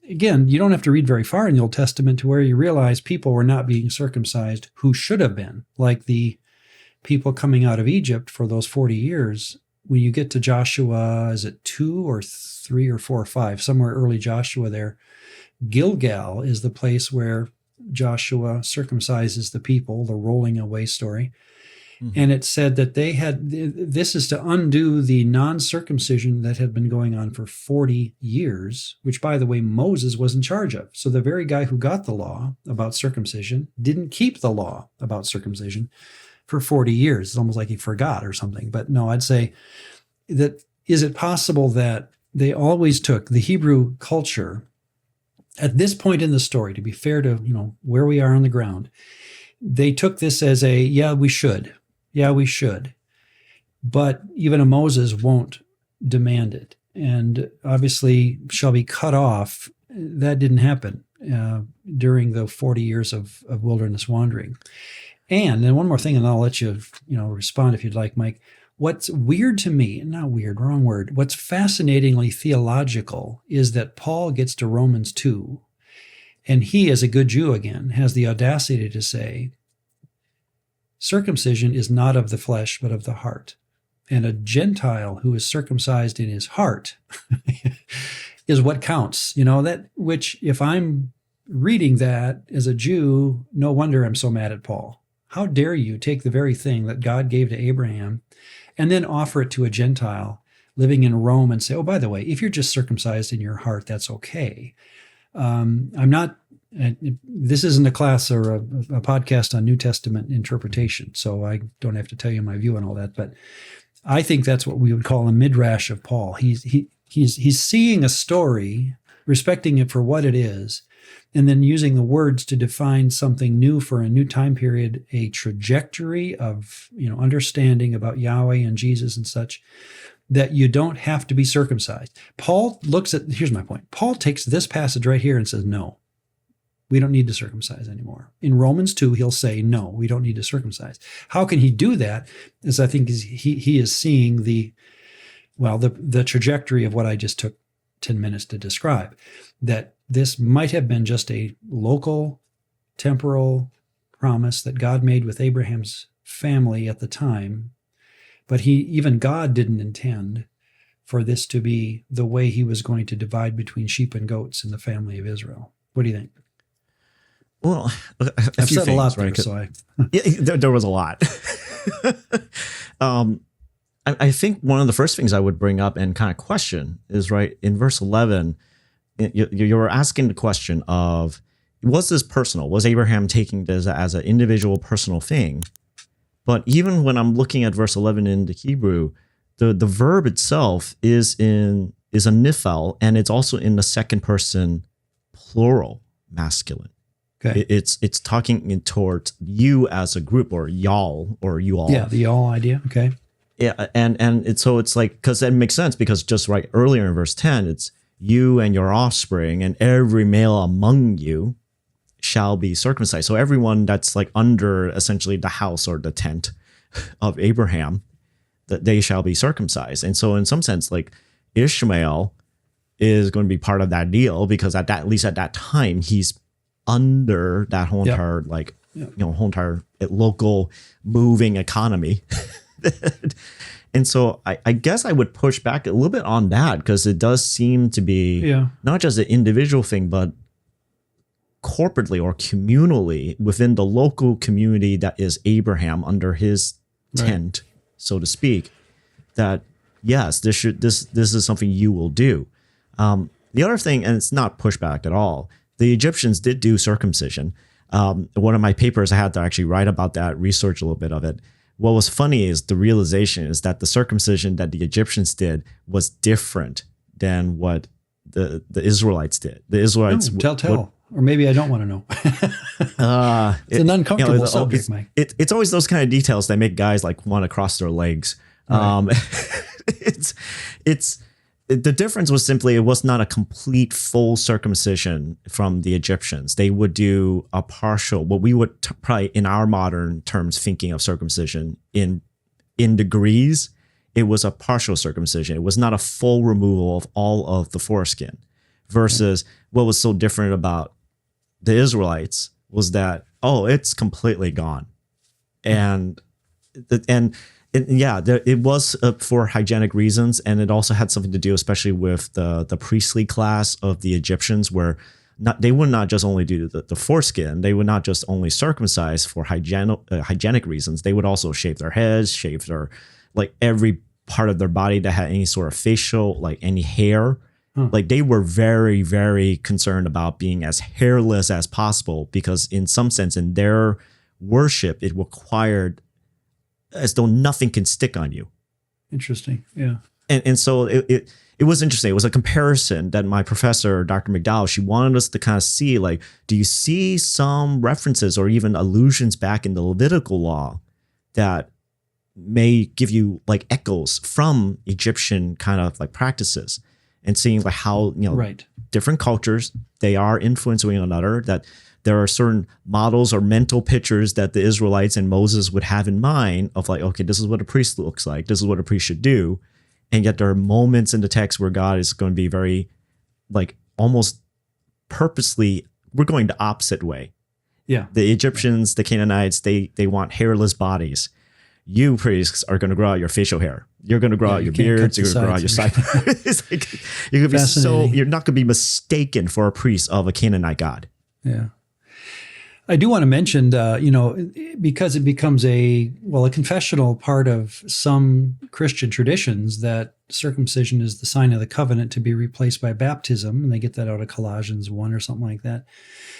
again, you don't have to read very far in the Old Testament to where you realize people were not being circumcised who should have been, like the people coming out of Egypt for those 40 years. When you get to Joshua, is it 2 or 3 or 4 or 5, somewhere early Joshua there, Gilgal is the place where Joshua circumcises the people, the rolling away story. Mm-hmm. And it said that this is to undo the non-circumcision that had been going on for 40 years, which, by the way, Moses was in charge of. So the very guy who got the law about circumcision didn't keep the law about circumcision for 40 years. It's almost like he forgot or something. But no, I'd say that, is it possible that they always took the Hebrew culture at this point in the story, to be fair to, where we are on the ground, they took this as yeah, we should. But even a Moses won't demand it. And obviously shall be cut off. That didn't happen during the 40 years of wilderness wandering. And then one more thing, and I'll let you, respond if you'd like, Mike. What's weird to me, not weird, wrong word, what's fascinatingly theological is that Paul gets to Romans 2, and he, as a good Jew again, has the audacity to say, circumcision is not of the flesh, but of the heart. And a Gentile who is circumcised in his heart is what counts. Which if I'm reading that as a Jew, no wonder I'm so mad at Paul. How dare you take the very thing that God gave to Abraham and then offer it to a Gentile living in Rome and say, oh, by the way, if you're just circumcised in your heart, that's okay. This isn't a class or a podcast on New Testament interpretation, so I don't have to tell you my view on all that, but I think that's what we would call a midrash of Paul. He's seeing a story, respecting it for what it is, and then using the words to define something new for a new time period, a trajectory of understanding about Yahweh and Jesus and such, that you don't have to be circumcised. Here's my point. Paul takes this passage right here and says, no, we don't need to circumcise anymore. In Romans 2, he'll say, no, we don't need to circumcise. How can he do that? As I think he is seeing the trajectory of what I just took 10 minutes to describe, that this might have been just a local, temporal promise that God made with Abraham's family at the time, but even God didn't intend for this to be the way he was going to divide between sheep and goats in the family of Israel. What do you think? Well, I've said a lot there, right? So there was a lot. I think one of the first things I would bring up and kind of question is, right, in verse 11, you were asking the question of, was this personal? Was Abraham taking this as an individual personal thing? But even when I'm looking at verse 11 in the Hebrew, the verb itself is a nifal, and it's also in the second person plural masculine. Okay. It's talking towards you as a group, or y'all, or you all. Yeah, the y'all idea. Okay. Yeah, so it's like, because it makes sense, because just right earlier in verse 10, it's you and your offspring and every male among you shall be circumcised. So everyone that's like under essentially the house or the tent of Abraham, that they shall be circumcised. And so in some sense, like Ishmael is going to be part of that deal, because at least at that time, he's under that whole entire whole entire local moving economy. And so I guess I would push back a little bit on that, because it does seem to be not just an individual thing, but corporately or communally within the local community that is Abraham under his tent, so to speak, that yes, this is something you will do. The other thing, and it's not pushback at all, the Egyptians did do circumcision. One of my papers, I had to actually write about that, research a little bit of it. What was funny is the realization is that the circumcision that the Egyptians did was different than what the Israelites did. The Israelites tell. Or maybe I don't want to know. It's an uncomfortable subject, Mike. It's always those kind of details that make guys like want to cross their legs. Right. The difference was simply, it was not a complete full circumcision from the Egyptians. They would do a partial, what we would probably in our modern terms thinking of circumcision in degrees. It was a partial circumcision. It was not a full removal of all of the foreskin, versus what was so different about the Israelites was that, it's completely gone. And it was for hygienic reasons, and it also had something to do, especially with the priestly class of the Egyptians, where they would not just only do the foreskin, they would not just only circumcise for hygienic reasons. They would also shave their heads, shave their every part of their body that had any sort of facial, any hair. Like they were very, very concerned about being as hairless as possible, because in some sense, in their worship, it required as though nothing can stick on you. Interesting. Yeah. And so it was interesting. It was a comparison that my professor, Dr. McDowell, she wanted us to kind of see, do you see some references or even allusions back in the Levitical law that may give you echoes from Egyptian kind of practices, and seeing how, different cultures, they are influencing one another, that there are certain models or mental pictures that the Israelites and Moses would have in mind of okay, this is what a priest looks like. This is what a priest should do. And yet there are moments in the text where God is going to be very almost purposely, we're going the opposite way. Yeah. The Egyptians, the Canaanites, they want hairless bodies. You priests are going to grow out your facial hair. You're going to grow out your beards. You're going to grow out your side. It's you're going to be you're not going to be mistaken for a priest of a Canaanite god. Yeah. I do want to mention, because it becomes a confessional part of some Christian traditions, that circumcision is the sign of the covenant to be replaced by baptism. And they get that out of Colossians 1 or something like that.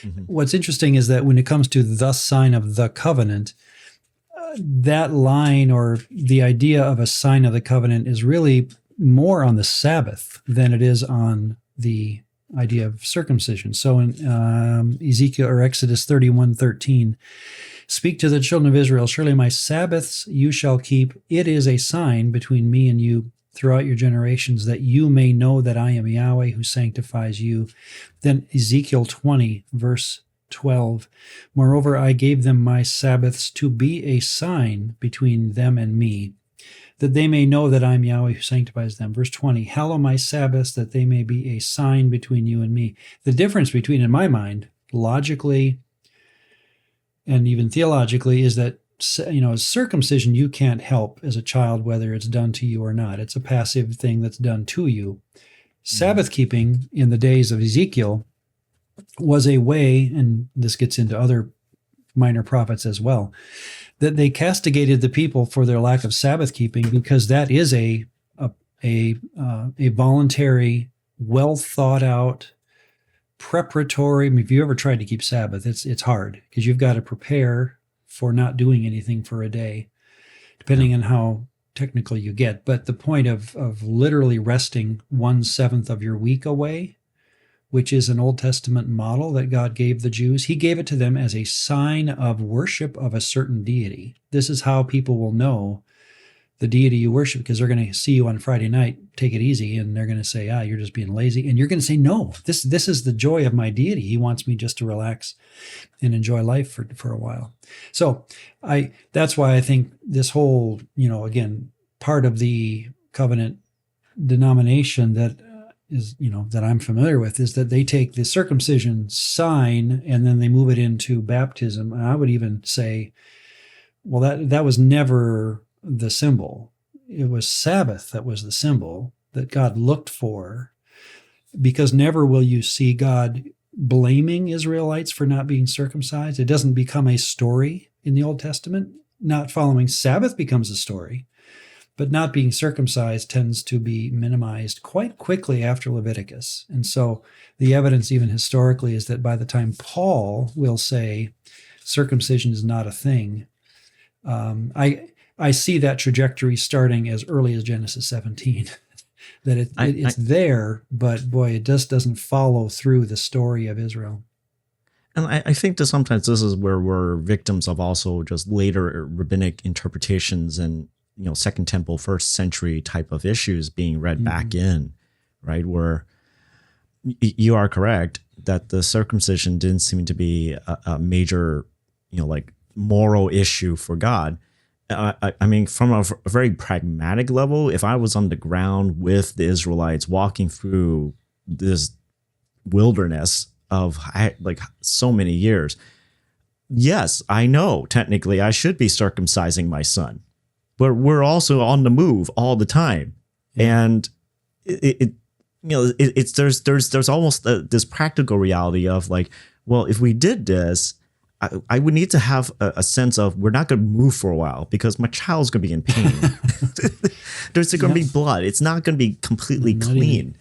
Mm-hmm. What's interesting is that when it comes to the sign of the covenant, that line or the idea of a sign of the covenant is really more on the Sabbath than it is on the idea of circumcision. So in Ezekiel or Exodus 31:13, speak to the children of Israel, surely my Sabbaths you shall keep. It is a sign between me and you throughout your generations, that you may know that I am Yahweh who sanctifies you. Then Ezekiel 20, verse 12, moreover, I gave them my Sabbaths to be a sign between them and me, that they may know that I am Yahweh who sanctifies them. Verse 20, hallow my Sabbaths, that they may be a sign between you and me. The difference between, in my mind, logically and even theologically, is that circumcision you can't help as a child, whether it's done to you or not. It's a passive thing that's done to you. Sabbath keeping in the days of Ezekiel was a way, and this gets into other minor prophets as well, that they castigated the people for their lack of Sabbath keeping, because that is a voluntary, well thought out, preparatory. I mean, if you ever tried to keep Sabbath, it's hard, because you've got to prepare for not doing anything for a day, depending on how technical you get. But the point of literally resting 1/7 of your week away, which is an Old Testament model that God gave the Jews. He gave it to them as a sign of worship of a certain deity. This is how people will know the deity you worship, because they're going to see you on Friday night, take it easy, and they're going to say, you're just being lazy. And you're going to say, no, this is the joy of my deity. He wants me just to relax and enjoy life for a while. So that's why I think this whole, again, part of the covenant denomination that is, that I'm familiar with, is that they take the circumcision sign and then they move it into baptism. And I would even say, well, that was never the symbol. It was Sabbath that was the symbol that God looked for, because never will you see God blaming Israelites for not being circumcised. It doesn't become a story in the Old Testament. Not following Sabbath becomes a story, but not being circumcised tends to be minimized quite quickly after Leviticus. And so the evidence, even historically, is that by the time Paul will say circumcision is not a thing, I see that trajectory starting as early as Genesis 17, that it's there, but boy, it just doesn't follow through the story of Israel. And I think that sometimes this is where we're victims of also just later rabbinic interpretations and, Second Temple, first century type of issues being read back in, right? Where you are correct that the circumcision didn't seem to be a major, moral issue for God. I mean, from a very pragmatic level, if I was on the ground with the Israelites walking through this wilderness of so many years, yes, I know technically I should be circumcising my son, but we're also on the move all the time, and there's almost this practical reality of well, if we did this, I would need to have a sense of we're not going to move for a while because my child's going to be in pain. There's going to be blood. It's not going to be completely clean.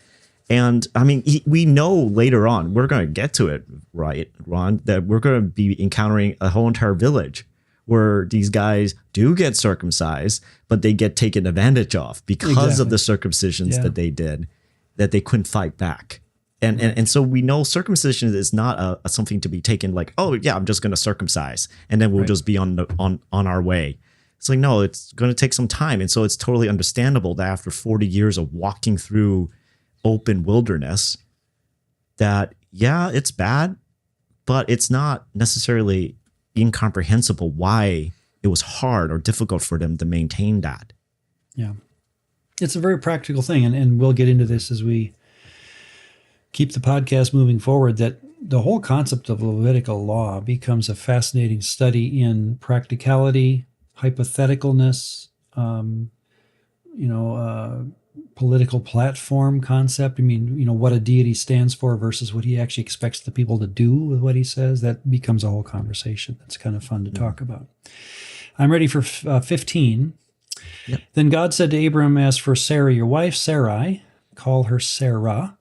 And I mean, we know later on, we're going to get to it, right, Ron, that we're going to be encountering a whole entire village where these guys do get circumcised, but they get taken advantage of because of the circumcisions that they did, that they couldn't fight back. And so we know circumcision is not something to be taken oh yeah, I'm just going to circumcise and then we'll just be on our way. It's no, it's going to take some time. And so it's totally understandable that after 40 years of walking through open wilderness, that it's bad, but it's not necessarily incomprehensible why it was hard or difficult for them to maintain that. Yeah, it's a very practical thing, and we'll get into this as we keep the podcast moving forward, that the whole concept of Levitical law becomes a fascinating study in practicality, hypotheticalness, political platform concept. I mean, what a deity stands for versus what he actually expects the people to do with what he says. That becomes a whole conversation. That's kind of fun to talk about. I'm ready for 15. Yep. Then God said to Abram, as for Sarah, your wife, Sarai, call her Sarah,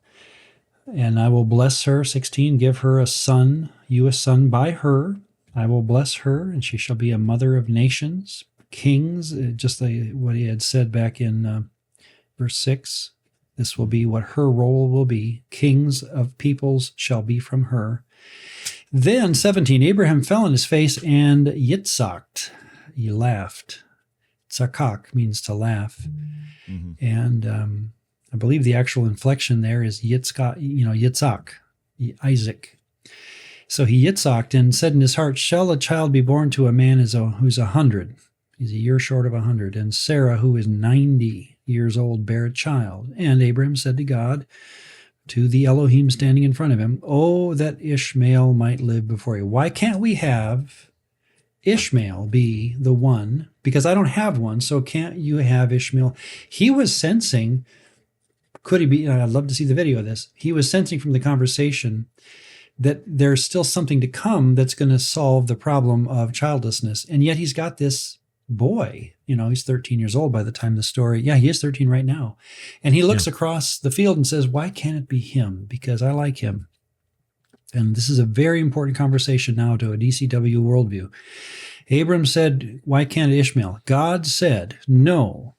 and I will bless her. 16, give her a son, you a son by her. I will bless her, and she shall be a mother of nations, kings, just what he had said back in verse 6. This will be what her role will be. Kings of peoples shall be from her. Then 17, Abraham fell on his face and yitzhaked. He laughed. Tzakak means to laugh. Mm-hmm. And I believe the actual inflection there is Yitzhak, Isaac. So he yitzhaked and said in his heart, shall a child be born to a man who's 100? He's a year short of 100. And Sarah, who is 90 years old, bear a child. And Abraham said to God, to the Elohim standing in front of him, oh, that Ishmael might live before you. Why can't we have Ishmael be the one? Because I don't have one, so can't you have Ishmael? He was sensing, could he be, I'd love to see the video of this. He was sensing from the conversation that there's still something to come that's going to solve the problem of childlessness. And yet he's got this boy, he's 13 years old by the time the story, he is 13 right now. And he looks across the field and says, why can't it be him? Because I like him. And this is a very important conversation now to a DCW worldview. Abram said, why can't Ishmael? God said, no.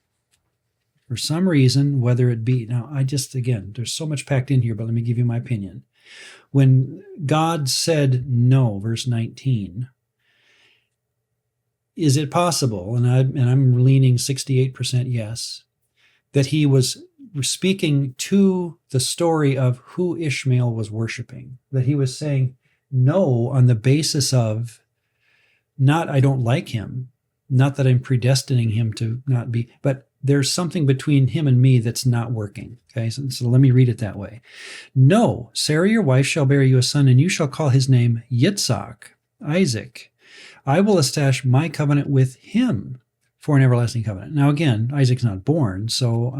For some reason, whether it be, now again, there's so much packed in here, but let me give you my opinion. When God said no, verse 19, is it possible, and I'm leaning 68% yes, that he was speaking to the story of who Ishmael was worshiping, that he was saying no on the basis of not I don't like him, not that I'm predestining him to not be, but there's something between him and me that's not working. Okay, so let me read it that way. No, Sarah your wife shall bear you a son, and you shall call his name Yitzhak, Isaac. I will establish my covenant with him for an everlasting covenant. Now again, Isaac's not born, so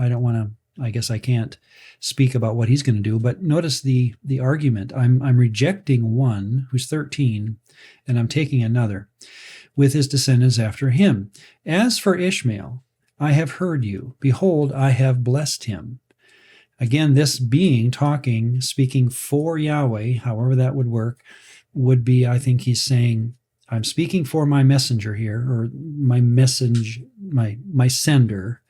I guess I can't speak about what he's going to do, but notice the argument. I'm rejecting one who's 13, and I'm taking another with his descendants after him. As for Ishmael, I have heard you. Behold, I have blessed him. Again, this being speaking for Yahweh, however that would work, would be, I think he's saying, I'm speaking for my messenger here, or my sender.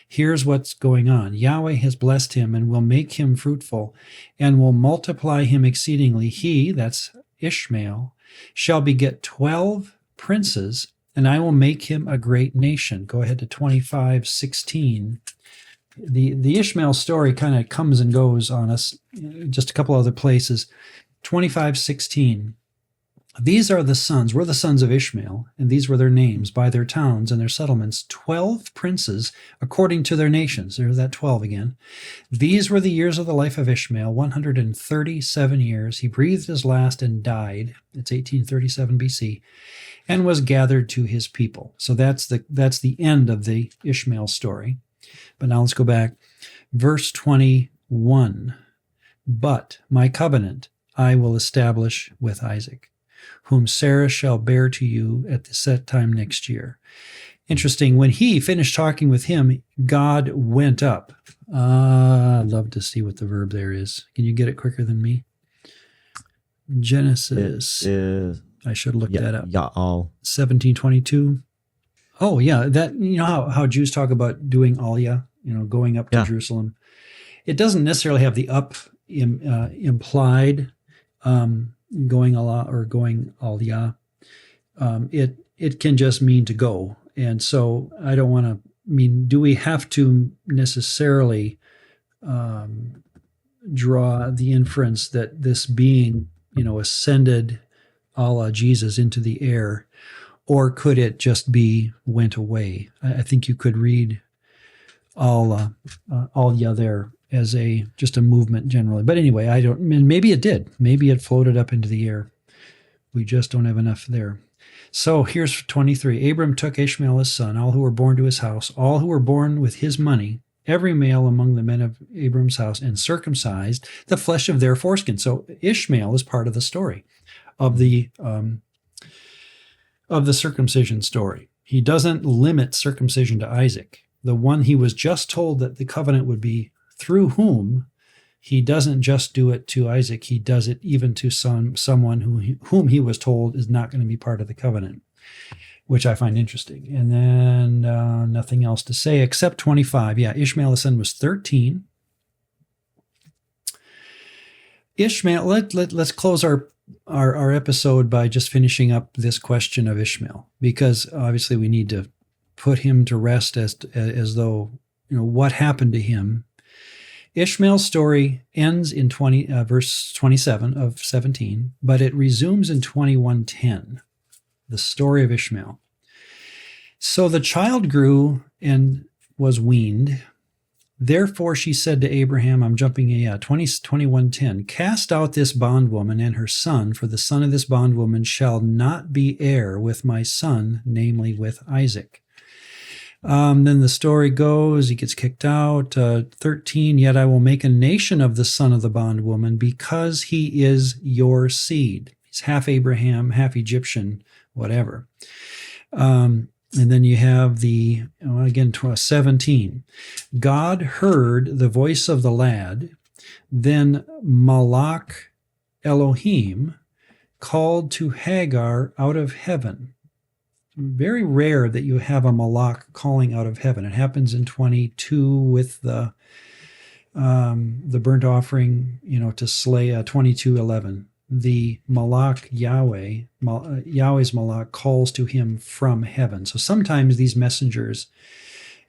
Here's what's going on. Yahweh has blessed him and will make him fruitful and will multiply him exceedingly. He, that's Ishmael, shall beget 12 princes, and I will make him a great nation. Go ahead to 25:16. The Ishmael story kind of comes and goes on us, just a couple other places. 25:16. These are the sons, we're the sons of Ishmael, and these were their names by their towns and their settlements, 12 princes according to their nations. There's that 12 again. These were the years of the life of Ishmael, 137 years. He breathed his last and died. It's 1837 BC, and was gathered to his people. So that's the end of the Ishmael story. But now let's go back. Verse 21. But my covenant I will establish with Isaac, whom Sarah shall bear to you at the set time next year. Interesting. When he finished talking with him, God went up. I'd love to see what the verb there is. Can you get it quicker than me? Genesis. I should have looked that up. 17:22. Oh, yeah. That, you know how Jews talk about doing aliyah, going up to Jerusalem. It doesn't necessarily have the up implied. Going Allah or going aliyah, it can just mean to go. And so I don't want to do we have to necessarily draw the inference that this being, ascended Allah Jesus into the air, or could it just be went away? I think you could read aliyah there as just a movement generally. But anyway, maybe it did. Maybe it floated up into the air. We just don't have enough there. So here's 23. Abram took Ishmael his son, all who were born to his house, all who were born with his money, every male among the men of Abram's house, and circumcised the flesh of their foreskin. So Ishmael is part of the story of the circumcision story. He doesn't limit circumcision to Isaac, the one he was just told that the covenant would be through whom. He doesn't just do it to Isaac, he does it even to someone whom he was told is not going to be part of the covenant, which I find interesting. And then nothing else to say except 25. Yeah, Ishmael, his son, was 13. Ishmael, let's close our episode by just finishing up this question of Ishmael, because obviously we need to put him to rest as though, what happened to him. Ishmael's story ends in verse 27 of 17, but it resumes in 21:10, the story of Ishmael. So the child grew and was weaned. Therefore she said to Abraham, I'm jumping 21:10, cast out this bondwoman and her son, for the son of this bondwoman shall not be heir with my son, namely with Isaac. Then the story goes, he gets kicked out. 13, yet I will make a nation of the son of the bondwoman because he is your seed. He's half Abraham, half Egyptian, whatever. And then you have 17. God heard the voice of the lad. Then Malach Elohim called to Hagar out of heaven. Very rare that you have a malach calling out of heaven. It happens in 22 with the burnt offering, to slay 22:11. the Malach Yahweh, Yahweh's Malach calls to him from heaven. So sometimes these messengers,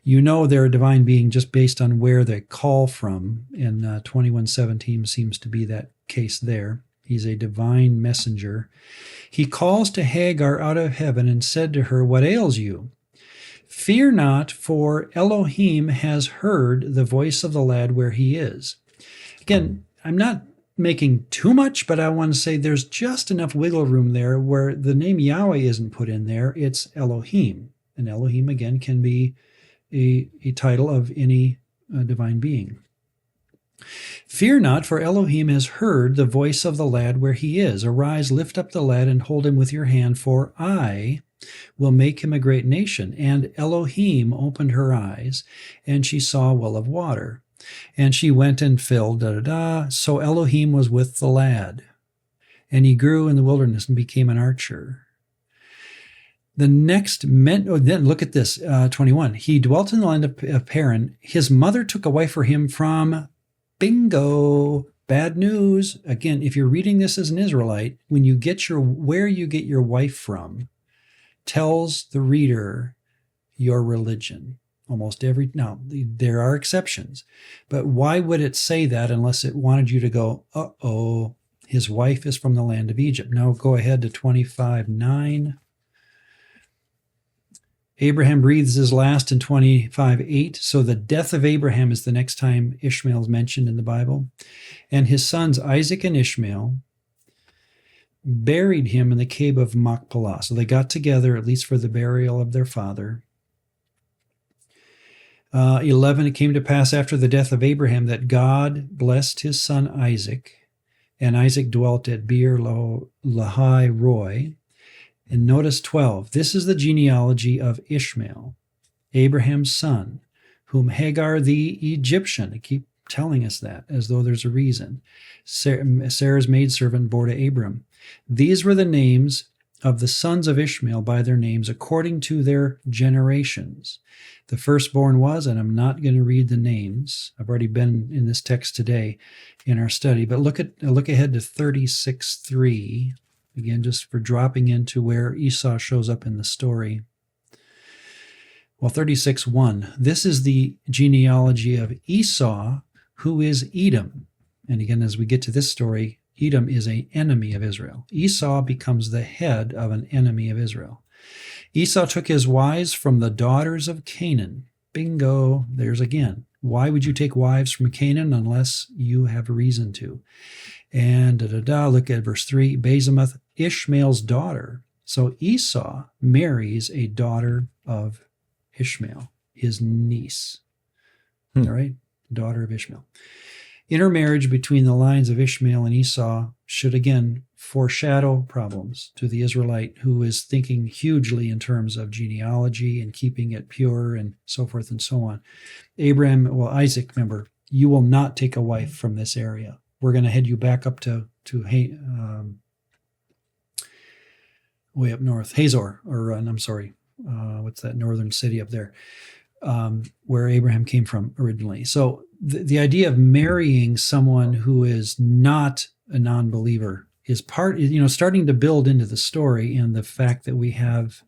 they're a divine being just based on where they call from. And 21:17 seems to be that case there. He's a divine messenger. He calls to Hagar out of heaven and said to her, "What ails you? Fear not, for Elohim has heard the voice of the lad where he is." Again, I'm not making too much, but I want to say there's just enough wiggle room there where the name Yahweh isn't put in there. It's Elohim. And Elohim, again, can be a title of any divine being. "Fear not, for Elohim has heard the voice of the lad where he is. Arise, lift up the lad, and hold him with your hand, for I will make him a great nation." And Elohim opened her eyes, and she saw a well of water. And she went and filled, So Elohim was with the lad, and he grew in the wilderness and became an archer. The next then look at this, 21. He dwelt in the land of Paran. His mother took a wife for him from bingo. Bad news. Again, if you're reading this as an Israelite, where you get your wife from tells the reader your religion. Now, there are exceptions, but why would it say that unless it wanted you to go, uh-oh, his wife is from the land of Egypt. Now go ahead to 25:9. Abraham breathes his last in 25:8. So the death of Abraham is the next time Ishmael is mentioned in the Bible. And his sons Isaac and Ishmael buried him in the cave of Machpelah. So they got together, at least for the burial of their father. 11, it came to pass after the death of Abraham that God blessed his son Isaac, and Isaac dwelt at Beer Lahai Roi. And notice 12, this is the genealogy of Ishmael, Abraham's son, whom Hagar the Egyptian, I keep telling us that as though there's a reason, Sarah's maidservant bore to Abram. These were the names of the sons of Ishmael by their names according to their generations. The firstborn was, and I'm not going to read the names. I've already been in this text today in our study, but look ahead to 36:3. Again, just for dropping into where Esau shows up in the story. Well, 36:1. This is the genealogy of Esau, who is Edom. And again, as we get to this story, Edom is an enemy of Israel. Esau becomes the head of an enemy of Israel. Esau took his wives from the daughters of Canaan. Bingo, there's again. Why would you take wives from Canaan unless you have a reason to? And look at verse 3, Basemoth, Ishmael's daughter. So Esau marries a daughter of Ishmael, his niece. All right, daughter of Ishmael. Intermarriage between the lines of Ishmael and Esau should again foreshadow problems to the Israelite who is thinking hugely in terms of genealogy and keeping it pure and so forth and so on. Isaac, remember, you will not take a wife from this area. We're going to head you back up to way up north, Hazor, what's that northern city up there, where Abraham came from originally. So the idea of marrying someone who is not a non-believer is starting to build into the story, and the fact that we have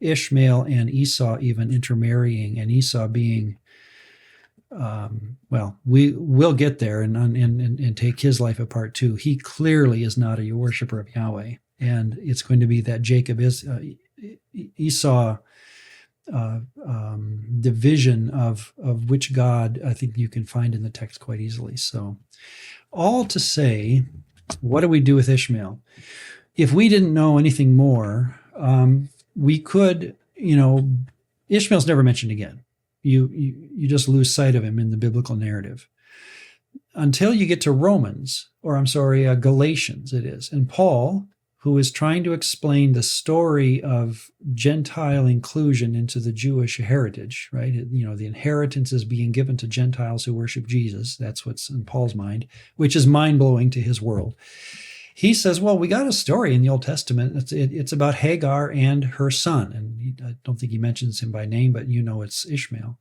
Ishmael and Esau even intermarrying, and Esau being, we will get there and take his life apart too. He clearly is not a worshiper of Yahweh, and it's going to be that Jacob is Esau division of which God I think you can find in the text quite easily. So, all to say, what do we do with Ishmael? If we didn't know anything more, we could, Ishmael's never mentioned again. You just lose sight of him in the biblical narrative until you get to Galatians it is. And Paul, who is trying to explain the story of Gentile inclusion into the Jewish heritage, right? The inheritance is being given to Gentiles who worship Jesus. That's what's in Paul's mind, which is mind-blowing to his world. He says, well, we got a story in the Old Testament. It's about Hagar and her son. And I don't think he mentions him by name, but it's Ishmael.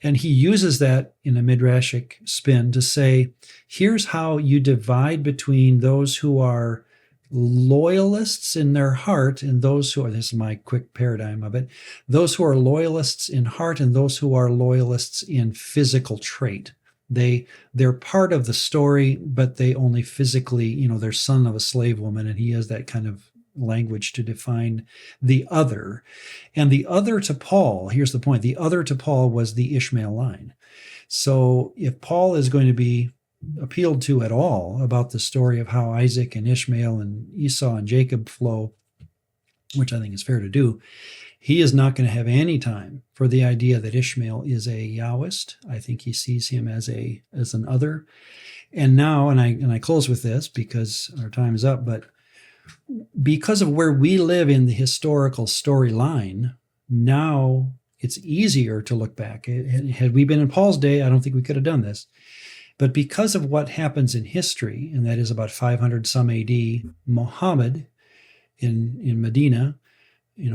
And he uses that in a midrashic spin to say, here's how you divide between those who are loyalists in their heart and those who are, this is my quick paradigm of it, those who are loyalists in heart and those who are loyalists in physical trait. They're part of the story, but they only physically, they're son of a slave woman, and he has that kind of language to define the other. And the other to Paul, here's the point, the other to Paul was the Ishmael line. So if Paul is going to be appealed to at all about the story of how Isaac and Ishmael and Esau and Jacob flow, which I think is fair to do, he is not going to have any time for the idea that Ishmael is a Yahwist. I think he sees him as an other. And now, and I close with this because our time is up, but because of where we live in the historical storyline, now it's easier to look back. Had we been in Paul's day, I don't think we could have done this. But because of what happens in history, and that is about 500 some AD, Muhammad in Medina,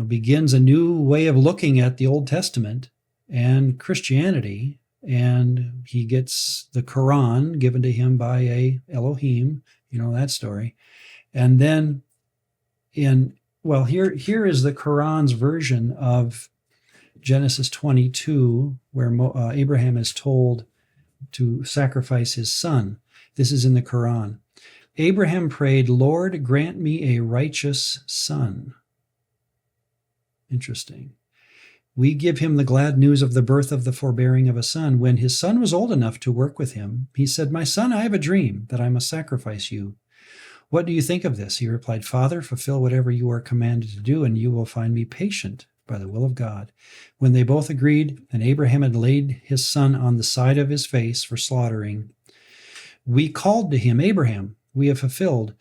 begins a new way of looking at the Old Testament and Christianity, and he gets the Quran given to him by a Elohim, that story. And then here is the Quran's version of Genesis 22, where Abraham is told to sacrifice his son. This is in the Quran. Abraham prayed, "Lord, grant me a righteous son." Interesting. We give him the glad news of the birth of the forbearing of a son. When his son was old enough to work with him, he said, "My son, I have a dream that I must sacrifice you. What do you think of this?" He replied, "Father, fulfill whatever you are commanded to do, and you will find me patient by the will of God." When they both agreed, and Abraham had laid his son on the side of his face for slaughtering, we called to him, "Abraham, you have fulfilled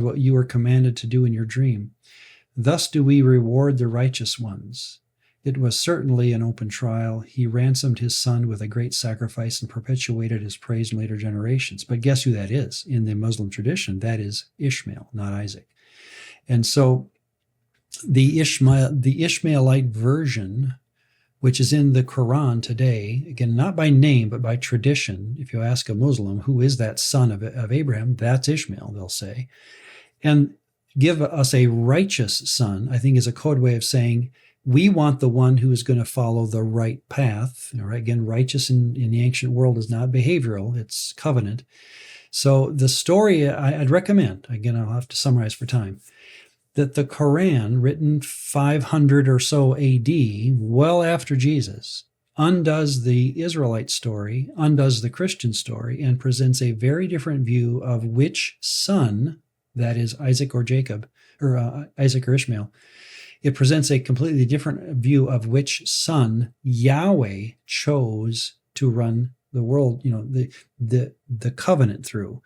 what you were commanded to do in your dream. Thus do we reward the righteous ones." It was certainly an open trial. He ransomed his son with a great sacrifice and perpetuated his praise in later generations. But guess who that is? In the Muslim tradition, that is Ishmael, not Isaac. And so the Ishmaelite version, which is in the Quran today, again, not by name, but by tradition. If you ask a Muslim, who is that son of Abraham? That's Ishmael, they'll say. And give us a righteous son, I think, is a code way of saying, we want the one who is going to follow the right path. All right? Again, righteous in the ancient world is not behavioral, it's covenant. So the story, I'd recommend, again, I'll have to summarize for time, that the Quran, written 500 or so AD, well after Jesus, undoes the Israelite story, undoes the Christian story, and presents a very different view of which son, that is Isaac or Jacob, or Isaac or Ishmael. It presents a completely different view of which son Yahweh chose to run the world, the covenant through.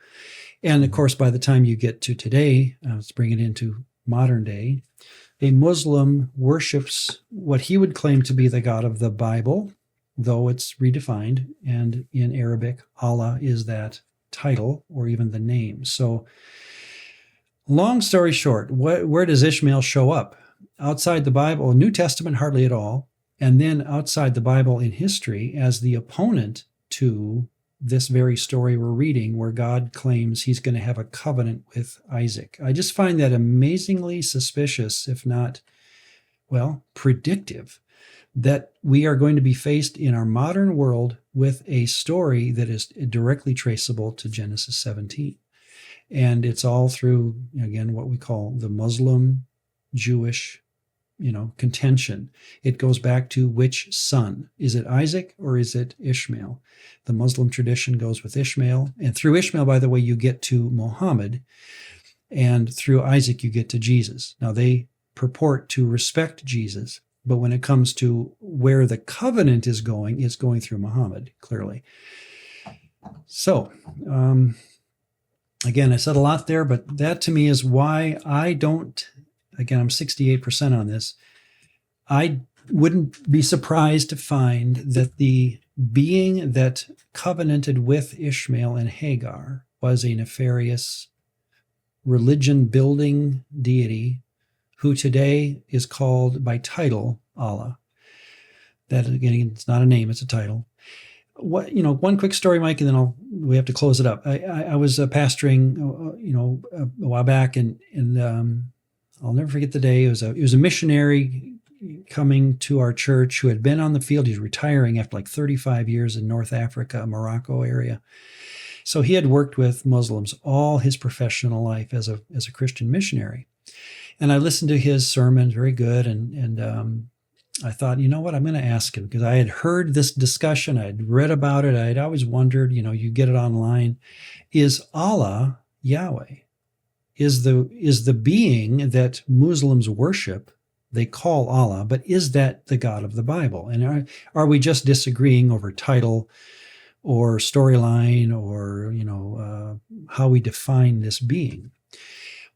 And of course, by the time you get to today, let's bring it into modern day, a Muslim worships what he would claim to be the God of the Bible, though it's redefined. And in Arabic, Allah is that title or even the name. So long story short, where does Ishmael show up? Outside the Bible, New Testament, hardly at all. And then outside the Bible in history as the opponent to this very story we're reading, where God claims he's going to have a covenant with Isaac. I just find that amazingly suspicious, if not, predictive, that we are going to be faced in our modern world with a story that is directly traceable to Genesis 17. And it's all through, again, what we call the Muslim, Jewish, contention. It goes back to which son. Is it Isaac or is it Ishmael? The Muslim tradition goes with Ishmael. And through Ishmael, by the way, you get to Muhammad. And through Isaac, you get to Jesus. Now, they purport to respect Jesus. But when it comes to where the covenant is going, it's going through Muhammad, clearly. So, again, I said a lot there, but that to me is why I don't, again, I'm 68% on this. I wouldn't be surprised to find that the being that covenanted with Ishmael and Hagar was a nefarious religion-building deity who today is called by title Allah. That, again, it's not a name, it's a title. one quick story, Mike, and then we have to close it up. I was pastoring, a while back, and I'll never forget the day. It was a missionary coming to our church who had been on the field. He's retiring after like 35 years in North Africa, Morocco area. So he had worked with Muslims all his professional life as a Christian missionary. And I listened to his sermon, very good, and I thought, you know what, I'm going to ask him, because I had heard this discussion, I'd read about it, I'd always wondered, you get it online, is Allah Yahweh? Is the being that Muslims worship, they call Allah, but is that the God of the Bible? And are we just disagreeing over title or storyline or, how we define this being?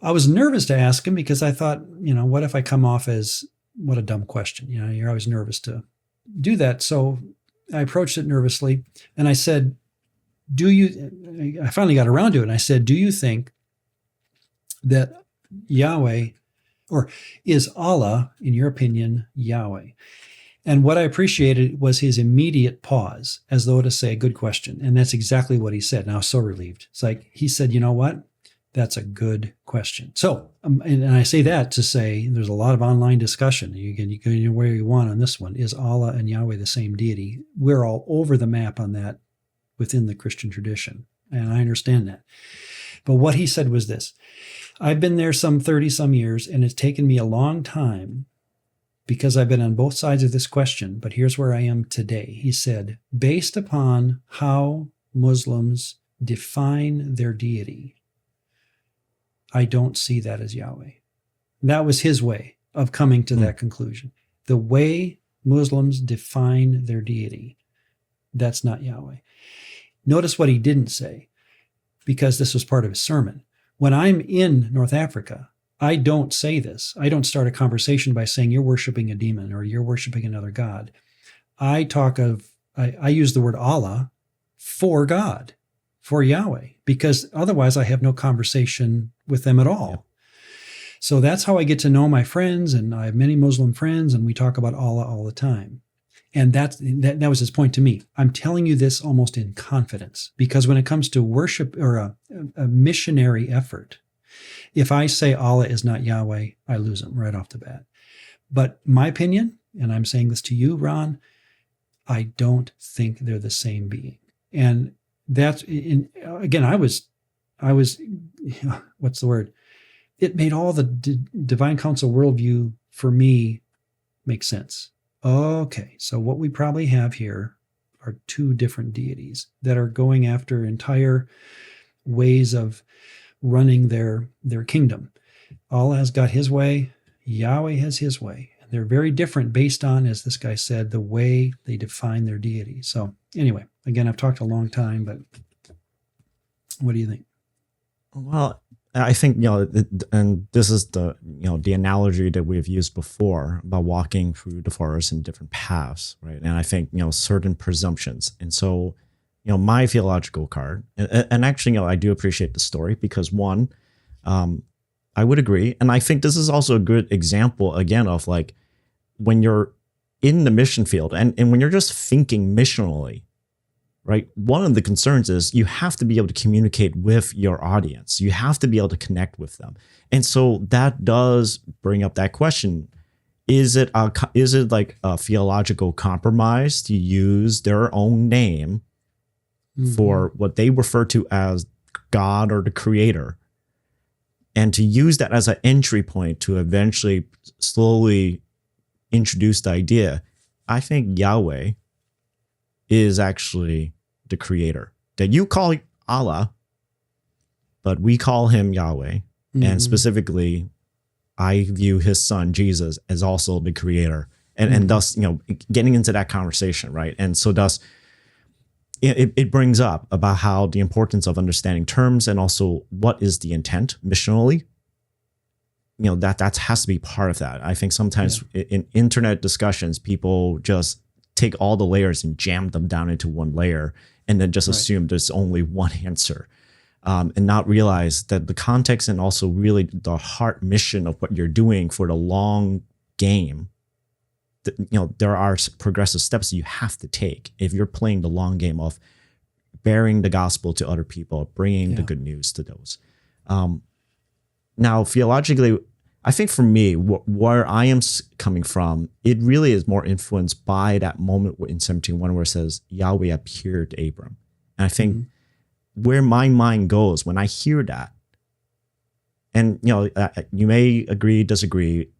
I was nervous to ask him because I thought, what if I come off as, what a dumb question. You're always nervous to do that. So I approached it nervously and I said, I finally got around to it. And I said, do you think that Yahweh, or is Allah, in your opinion, Yahweh? And what I appreciated was his immediate pause, as though to say, good question. And that's exactly what he said. And I was so relieved. It's like, he said, you know what? That's a good question. So, and I say that to say there's a lot of online discussion. You can where you want on this one. Is Allah and Yahweh the same deity? We're all over the map on that within the Christian tradition. And I understand that. But what he said was this. I've been there some 30 some years, and it's taken me a long time because I've been on both sides of this question. But here's where I am today. He said, based upon how Muslims define their deity, I don't see that as Yahweh. That was his way of coming to that conclusion. The way Muslims define their deity, that's not Yahweh. Notice what he didn't say, because this was part of his sermon. When I'm in North Africa, I don't say this. I don't start a conversation by saying you're worshiping a demon or you're worshiping another God. I use the word Allah for God, for Yahweh, because otherwise I have no conversation with them at all. Yeah. So that's how I get to know my friends, and I have many Muslim friends, and we talk about Allah all the time. And that was his point to me. I'm telling you this almost in confidence, because when it comes to worship or a missionary effort, if I say Allah is not Yahweh, I lose him right off the bat. But my opinion, and I'm saying this to you, Ron, I don't think they're the same being. And that's, again, I was, what's the word? It made all the divine council worldview for me make sense. Okay, so what we probably have here are two different deities that are going after entire ways of running their kingdom. Allah has got his way, Yahweh has his way. They're very different based on, as this guy said, the way they define their deity. So anyway, again, I've talked a long time, but what do you think? Well, I think, and this is the analogy that we've used before about walking through the forest in different paths, right? And I think, certain presumptions. And so, my theological card, and actually, I do appreciate the story because one, I would agree. And I think this is also a good example, again, of like when you're in the mission field and when you're just thinking missionally, right? One of the concerns is you have to be able to communicate with your audience. You have to be able to connect with them. And so that does bring up that question. Is it like a theological compromise to use their own name for what they refer to as God or the creator, and to use that as an entry point to eventually slowly introduce the idea? I think Yahweh is actually the creator that you call Allah, but we call him Yahweh. And specifically, I view his son, Jesus, as also the creator. And thus, getting into that conversation, right? And so thus, it brings up about how the importance of understanding terms and also what is the intent missionally. That has to be part of that. I think sometimes in internet discussions, people just take all the layers and jam them down into one layer and then just assume there's only one answer, and not realize that the context and also really the heart mission of what you're doing for the long game there are progressive steps you have to take if you're playing the long game of bearing the gospel to other people, bringing the good news to those. Now, theologically, I think for me, where I am coming from, it really is more influenced by that moment in 17:1 where it says Yahweh appeared to Abram. And I think where my mind goes when I hear that, and you may agree, disagree,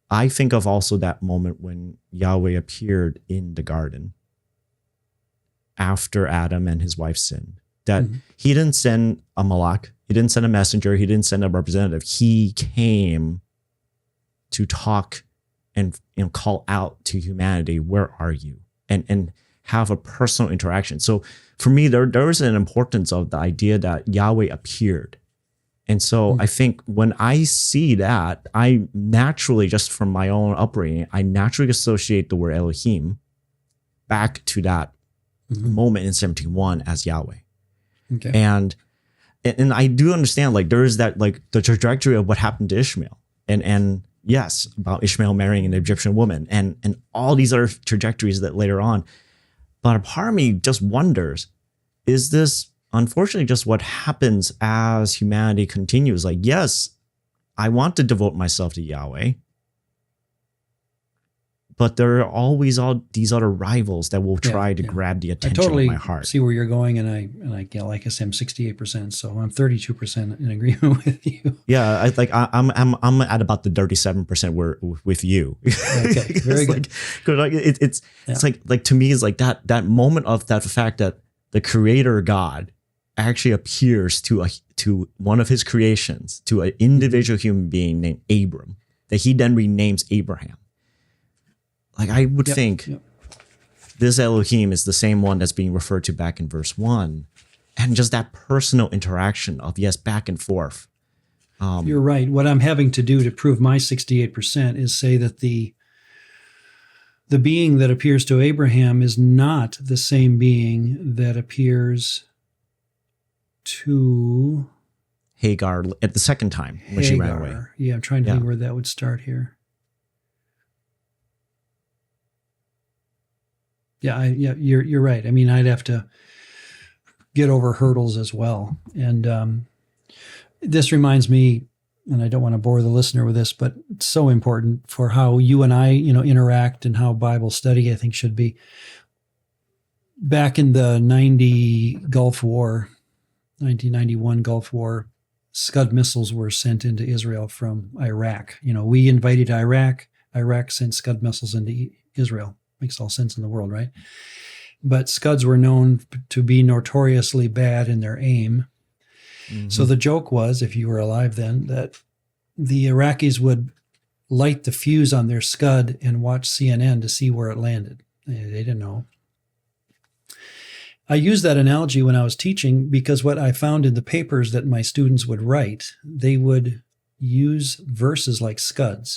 I think of also that moment when Yahweh appeared in the garden after Adam and his wife sinned. That he didn't send a malach, he didn't send a messenger, he didn't send a representative. He came to talk and call out to humanity, where are you? And have a personal interaction. So for me, there is an importance of the idea that Yahweh appeared. And so I think when I see that, I naturally, just from my own upbringing, I naturally associate the word Elohim back to that moment in 17:1 as Yahweh. Okay. And I do understand, like, there is that, like, the trajectory of what happened to Ishmael. And yes, about Ishmael marrying an Egyptian woman and all these other trajectories that later on. But a part of me just wonders, is this unfortunately just what happens as humanity continues? Like, yes, I want to devote myself to Yahweh, but there are always all these other rivals that will try to grab the attention of my heart. I totally see where you're going, and I like I said, I'm 68%, so I'm 32% in agreement with you. Yeah, I'm at about the 37% where with you. Okay, very good. It's like to me, it's like that moment of that fact that the Creator God actually appears to one of His creations, to an individual human being named Abram, that He then renames Abraham. Like, I would think this Elohim is the same one that's being referred to back in verse 1. And just that personal interaction of, yes, back and forth. You're right. What I'm having to do to prove my 68% is say that the being that appears to Abraham is not the same being that appears to Hagar at the second time when she ran away. Yeah, I'm trying to think where that would start here. You're right. I mean, I'd have to get over hurdles as well. And this reminds me, and I don't want to bore the listener with this, but it's so important for how you and I, interact and how Bible study, I think, should be. Back in the 1991 Gulf War, Scud missiles were sent into Israel from Iraq. We invaded Iraq. Iraq sent Scud missiles into Israel. Makes all sense in the world, right? But Scuds were known to be notoriously bad in their aim. So the joke was, if you were alive then, that the Iraqis would light the fuse on their Scud and watch CNN to see where it landed. They didn't know. I used that analogy when I was teaching because what I found in the papers that my students would write, they would use verses like Scud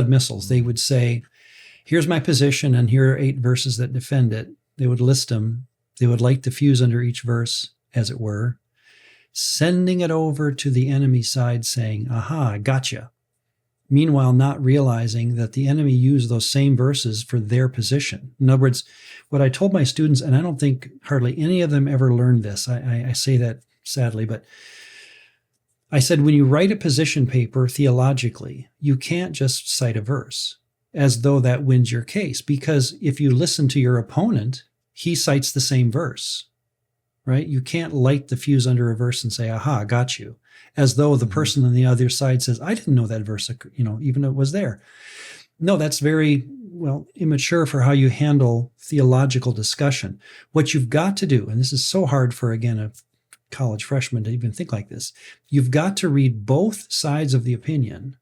missiles. They would say, here's my position, and here are 8 verses that defend it. They would list them. They would light the fuse under each verse, as it were, sending it over to the enemy side saying, aha, gotcha. Meanwhile, not realizing that the enemy used those same verses for their position. In other words, what I told my students, and I don't think hardly any of them ever learned this, I say that sadly, but I said, when you write a position paper theologically, you can't just cite a verse as though that wins your case. Because if you listen to your opponent, he cites the same verse, right? You can't light the fuse under a verse and say, aha, got you. As though the person on the other side says, I didn't know that verse, even though it was there. No, that's very, immature for how you handle theological discussion. What you've got to do, and this is so hard for, again, a college freshman to even think like this, you've got to read both sides of the opinion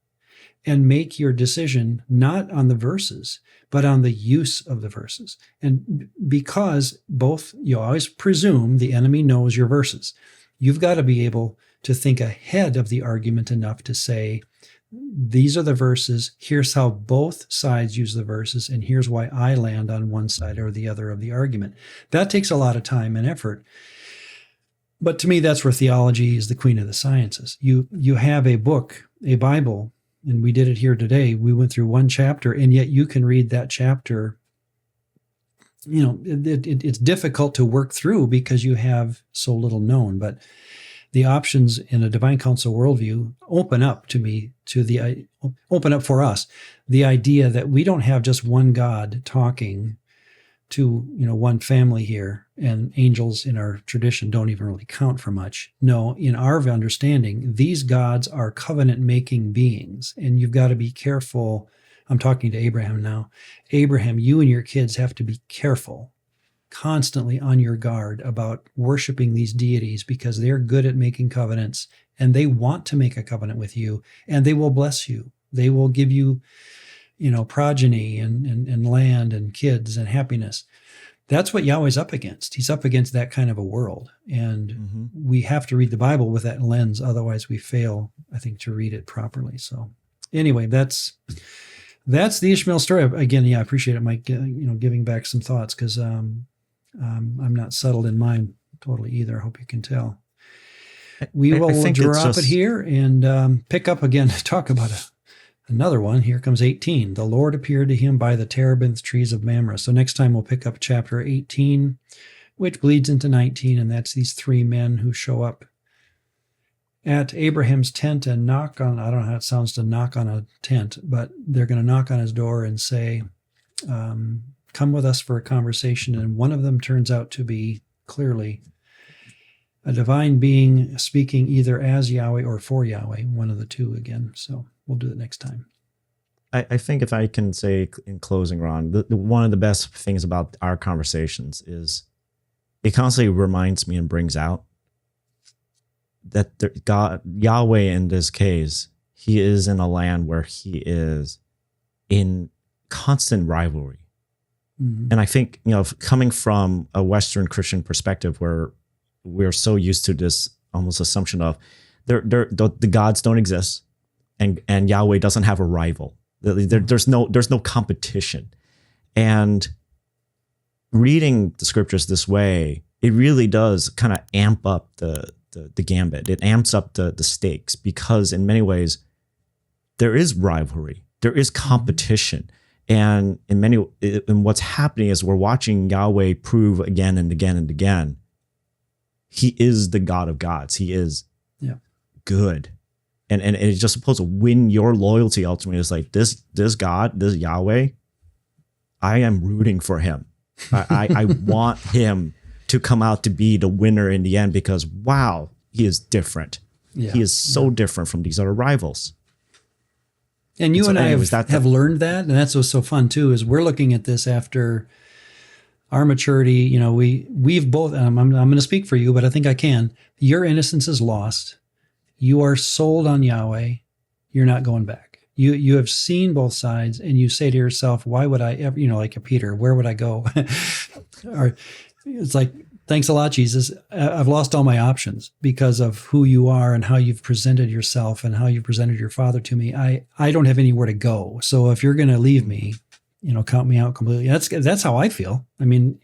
and make your decision not on the verses, but on the use of the verses. And because you always presume the enemy knows your verses, you've got to be able to think ahead of the argument enough to say, these are the verses, here's how both sides use the verses, and here's why I land on one side or the other of the argument. That takes a lot of time and effort. But to me, that's where theology is the queen of the sciences. You have a book, a Bible, and we did it here today. We went through one chapter, and yet you can read that chapter. It's difficult to work through because you have so little known, but the options in a divine counsel worldview open up for us the idea that we don't have just one God talking to, one family here, and angels in our tradition don't even really count for much. No, in our understanding, these gods are covenant-making beings, and you've got to be careful. I'm talking to Abraham now. Abraham, you and your kids have to be careful, constantly on your guard about worshiping these deities, because they're good at making covenants, and they want to make a covenant with you, and they will bless you. They will give you, progeny and land and kids and happiness. That's what Yahweh's up against. He's up against that kind of a world. And we have to read the Bible with that lens. Otherwise we fail, I think, to read it properly. So anyway, that's the Ishmael story. Again, I appreciate it, Mike, giving back some thoughts, because I'm not settled in mine totally either. I hope you can tell. We will drop it here and pick up again, talk about another one. Here comes 18. The Lord appeared to him by the terebinth trees of Mamre. So next time we'll pick up chapter 18, which bleeds into 19, and that's these three men who show up at Abraham's tent and knock on, I don't know how it sounds to knock on a tent, but they're going to knock on his door and say, come with us for a conversation. And one of them turns out to be clearly a divine being speaking either as Yahweh or for Yahweh, one of the two again. So we'll do it next time. I think if I can say in closing, Ron, one of the best things about our conversations is it constantly reminds me and brings out that God, Yahweh in this case, he is in a land where he is in constant rivalry. Mm-hmm. And I think, coming from a Western Christian perspective where we're so used to this almost assumption of the gods don't exist and Yahweh doesn't have a rival. There's no competition. And reading the scriptures this way, it really does kind of amp up the gambit. It amps up the stakes, because in many ways there is rivalry, there is competition. And in what's happening is we're watching Yahweh prove again and again and again, he is the God of gods. He is good. And it's just supposed to win your loyalty ultimately. It's like this God, this Yahweh, I am rooting for him. I want him to come out to be the winner in the end, because wow, he is different. Yeah. He is so different from these other rivals. And you and I have learned that, and that's what's so fun too, is we're looking at this after our maturity. We've both, I'm going to speak for you, but I think I can. Your innocence is lost. You are sold on Yahweh. You're not going back. You have seen both sides, and you say to yourself, why would I ever, like a Peter, where would I go? Or it's like, thanks a lot, Jesus. I've lost all my options because of who you are and how you've presented yourself and how you've presented your Father to me. I don't have anywhere to go. So if you're going to leave me, count me out completely. That's how I feel. I mean,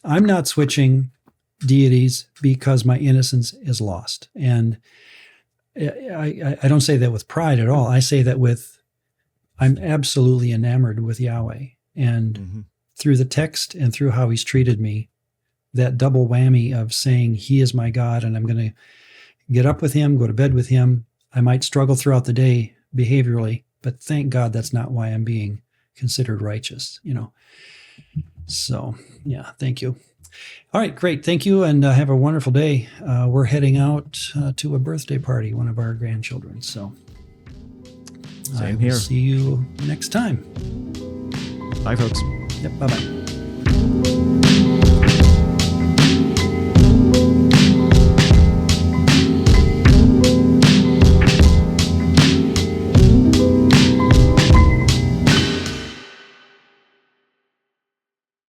I'm not switching deities because my innocence is lost. And I don't say that with pride at all. I say that I'm absolutely enamored with Yahweh. And through the text and through how he's treated me, that double whammy of saying he is my God and I'm going to get up with him, go to bed with him. I might struggle throughout the day behaviorally, but thank God that's not why I'm being considered righteous, So, yeah, thank you. All right, great. Thank you, and have a wonderful day. We're heading out to a birthday party, one of our grandchildren. So, Same here. See you next time. Bye, folks. Yep, bye-bye.